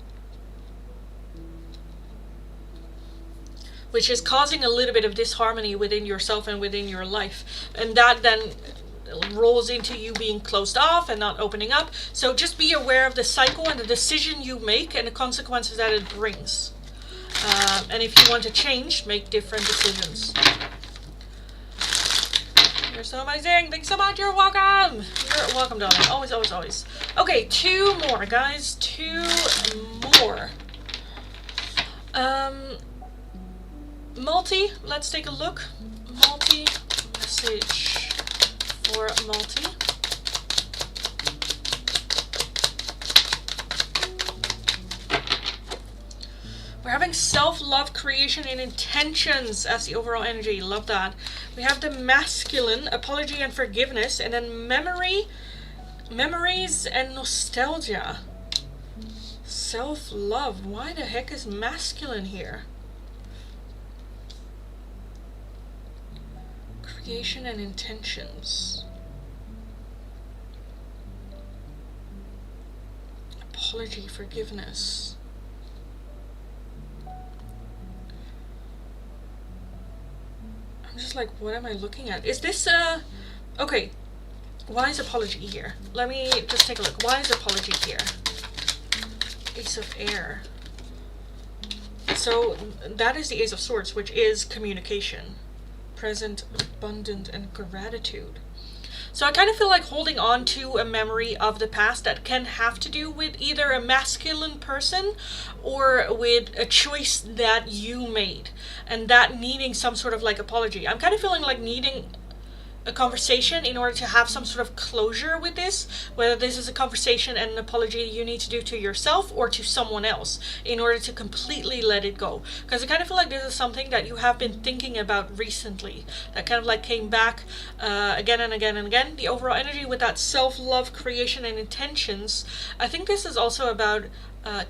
A: Which is causing a little bit of disharmony within yourself and within your life. And that then rolls into you being closed off and not opening up. So just be aware of the cycle and the decision you make and the consequences that it brings. And if you want to change, make different decisions. You're so amazing. Thanks so much. You're welcome. You're welcome, darling. Always, always, always. Okay, 2 more, guys. 2 more. Multi, let's take a look. Multi, message for Multi. We're having self-love, creation, and intentions as the overall energy. Love that. We have the masculine, apology and forgiveness, and then memories and nostalgia. Self-love. Why the heck is masculine here? Creation and intentions. Apology, forgiveness. I'm just like, what am I looking at? Is this okay, why is apology here? Let me just take a look. Why is apology here? Ace of Air. So that is the Ace of Swords, which is communication. Present, abundant, and gratitude. So I kind of feel like holding on to a memory of the past that can have to do with either a masculine person or with a choice that you made, and that needing some sort of like apology. I'm kind of feeling like needing a conversation in order to have some sort of closure with this, whether this is a conversation and an apology you need to do to yourself or to someone else in order to completely let it go. Because I kind of feel like this is something that you have been thinking about recently, that kind of like came back again and again and again. The overall energy with that self-love, creation, and intentions. I think this is also about,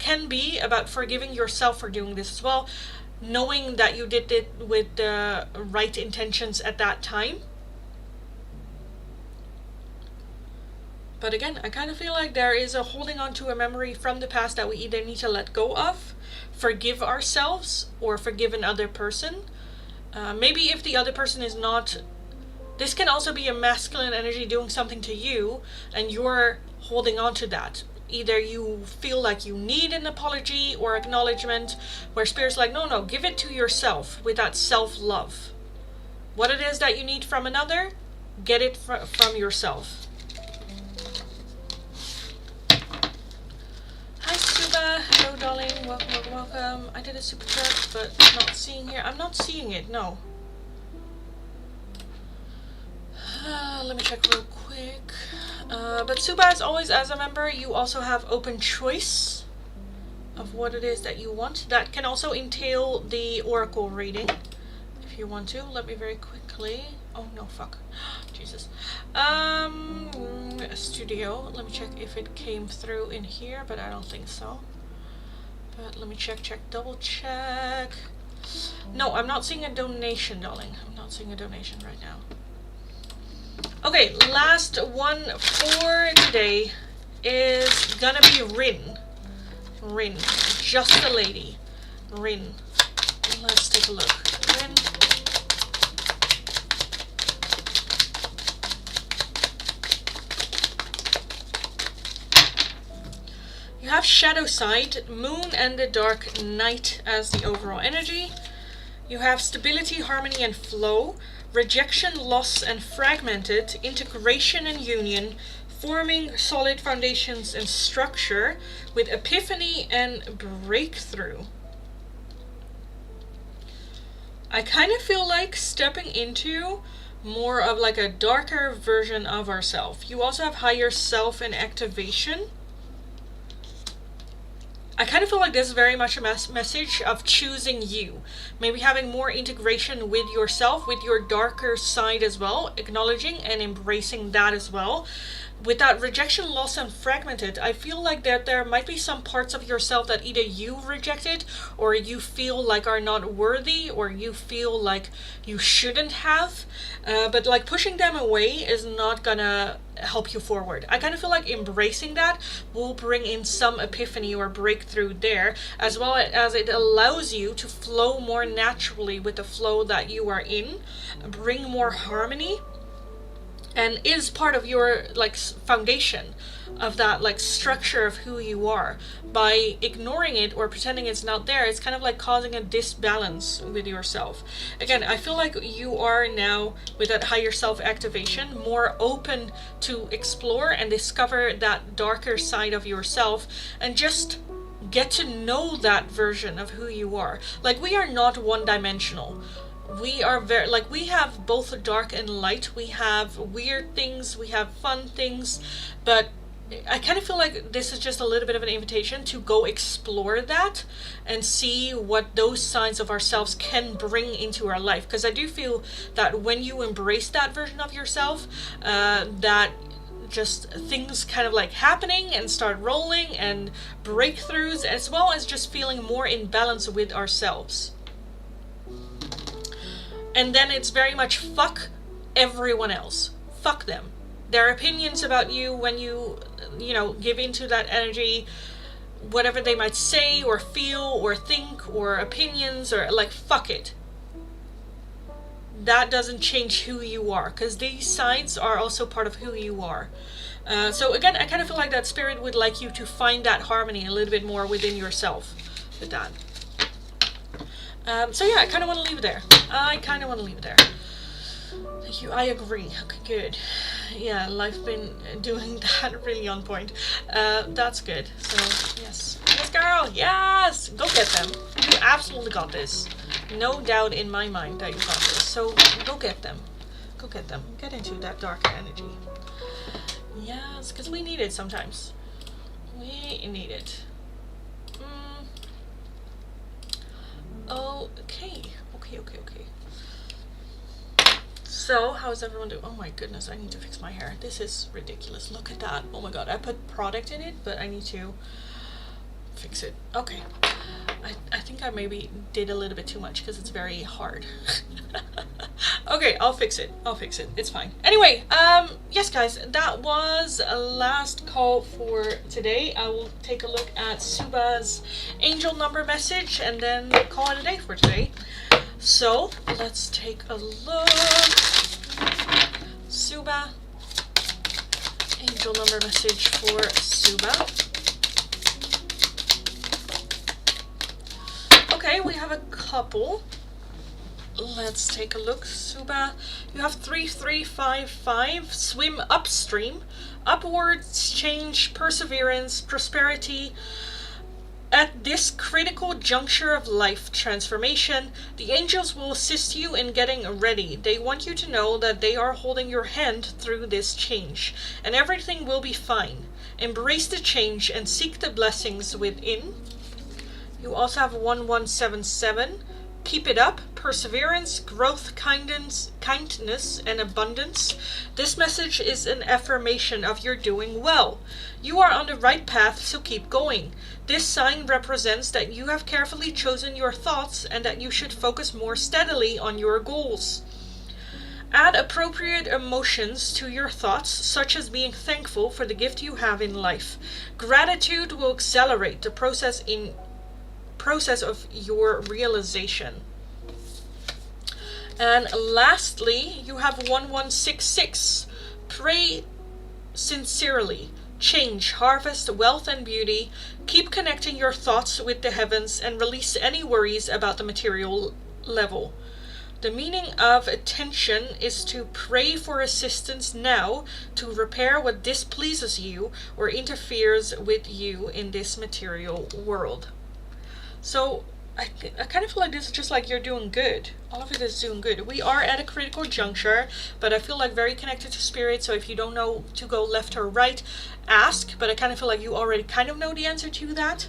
A: can be about forgiving yourself for doing this as well, knowing that you did it with the right intentions at that time. But again, I kind of feel like there is a holding on to a memory from the past that we either need to let go of, forgive ourselves, or forgive another person. Maybe if the other person is not... This can also be a masculine energy doing something to you, and you're holding on to that. Either you feel like you need an apology or acknowledgement, where Spirit's like, no, no, give it to yourself with that self-love. What it is that you need from another, get it from yourself. Hi Suba, hello darling, welcome, welcome, welcome. I did a super chat, but not seeing here. I'm not seeing it, no. Let me check real quick. But Suba, as always, as a member, you also have open choice of what it is that you want. That can also entail the oracle reading, if you want to. Let me very quickly... Oh, no, fuck. Jesus. Studio. Let me check if it came through in here, but I don't think so. But let me check, double check. No, I'm not seeing a donation, darling. I'm not seeing a donation right now. Okay, last one for today is gonna be Rin. Rin. Just a lady. Rin. Let's take a look. Rin. You have Shadow Side, Moon, and the Dark Night as the overall energy. You have Stability, Harmony, and Flow. Rejection, loss, and fragmented, integration and union, forming solid foundations and structure, with epiphany and breakthrough. I kind of feel like stepping into more of like a darker version of ourselves. You also have higher self and activation. I kind of feel like this is very much a message of choosing you. Maybe having more integration with yourself, with your darker side as well, acknowledging and embracing that as well. With that rejection, loss, and fragmented, I feel like that there might be some parts of yourself that either you rejected, or you feel like are not worthy, or you feel like you shouldn't have. But like pushing them away is not gonna help you forward. I kind of feel like embracing that will bring in some epiphany or breakthrough there, as well as it allows you to flow more naturally with the flow that you are in, bring more harmony, and is part of your like foundation of that like structure of who you are. By ignoring it or pretending it's not there, it's kind of like causing a disbalance with yourself. Again, I feel like you are now, with that higher self activation, more open to explore and discover that darker side of yourself, and just get to know that version of who you are. Like, we are not one-dimensional. We are very, like, we have both dark and light. We have weird things, we have fun things, but I kind of feel like this is just a little bit of an invitation to go explore that and see what those sides of ourselves can bring into our life. Because I do feel that when you embrace that version of yourself, that just things kind of like happening and start rolling, and breakthroughs, as well as just feeling more in balance with ourselves. And then it's very much fuck everyone else. Fuck them. Their opinions about you, when you know, give into that energy, whatever they might say or feel or think, or opinions, or like, fuck it. That doesn't change who you are, because these sides are also part of who you are. So again, I kind of feel like that spirit would like you to find that harmony a little bit more within yourself with that. So yeah, I kind of want to leave it there. Thank you. I agree. Okay, good. Yeah, life been doing that really on point. That's good. So yes, yes, girl. Yes, go get them. You absolutely got this. No doubt in my mind that you got this. So go get them. Go get them. Get into that dark energy. Yes, because we need it sometimes. We need it. Okay. So, how's everyone doing? Oh my goodness, I need to fix my hair. This is ridiculous. Look at that. Oh my god, I put product in it, but I need to fix it. Okay. I think I maybe did a little bit too much because it's very hard. Okay, I'll fix it. It's fine. Anyway, yes guys, that was a last call for today. I will take a look at Suba's angel number message and then call it a day for today. So, let's take a look. Suba. Angel number message for Suba. Okay, we have a couple. Let's take a look. Suba, you have 3355. Swim upstream. Upwards, change, perseverance, prosperity. At this critical juncture of life transformation, the angels will assist you in getting ready. They want you to know that they are holding your hand through this change, and everything will be fine. Embrace the change and seek the blessings within. You also have 1177. Keep it up. Perseverance, growth, kindness, and abundance. This message is an affirmation of your doing well. You are on the right path, so keep going. This sign represents that you have carefully chosen your thoughts and that you should focus more steadily on your goals. Add appropriate emotions to your thoughts, such as being thankful for the gift you have in life. Gratitude will accelerate the process of your realization. And lastly, you have 1166. Pray sincerely. Change, harvest, wealth, and beauty. Keep connecting your thoughts with the heavens and release any worries about the material level. The meaning of attention is to pray for assistance now to repair what displeases you or interferes with you in this material world. So I kind of feel like this is just like you're doing good. All of it is doing good. We are at a critical juncture, but I feel like very connected to spirit. So if you don't know to go left or right, ask. But I kind of feel like you already kind of know the answer to that,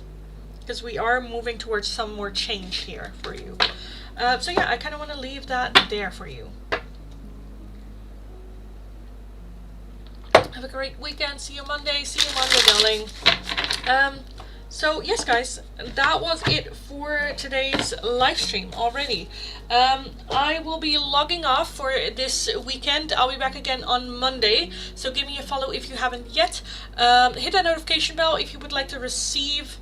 A: because we are moving towards some more change here for you. So yeah, I kind of want to leave that there for you. Have a great weekend. See you Monday, darling. So yes guys, that was it for today's live stream already. I will be logging off for this weekend. I'll be back again on Monday, so give me a follow if you haven't yet. Hit that notification bell if you would like to receive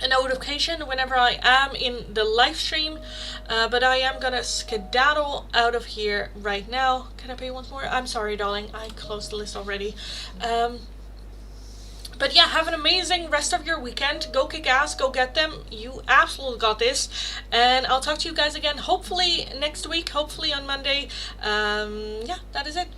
A: a notification whenever I am in the live stream. But I am gonna skedaddle out of here right now. Can I pay once more? I'm sorry darling, I closed the list already. But yeah, have an amazing rest of your weekend. Go kick ass, go get them. You absolutely got this. And I'll talk to you guys again hopefully next week, hopefully on Monday. Yeah, that is it.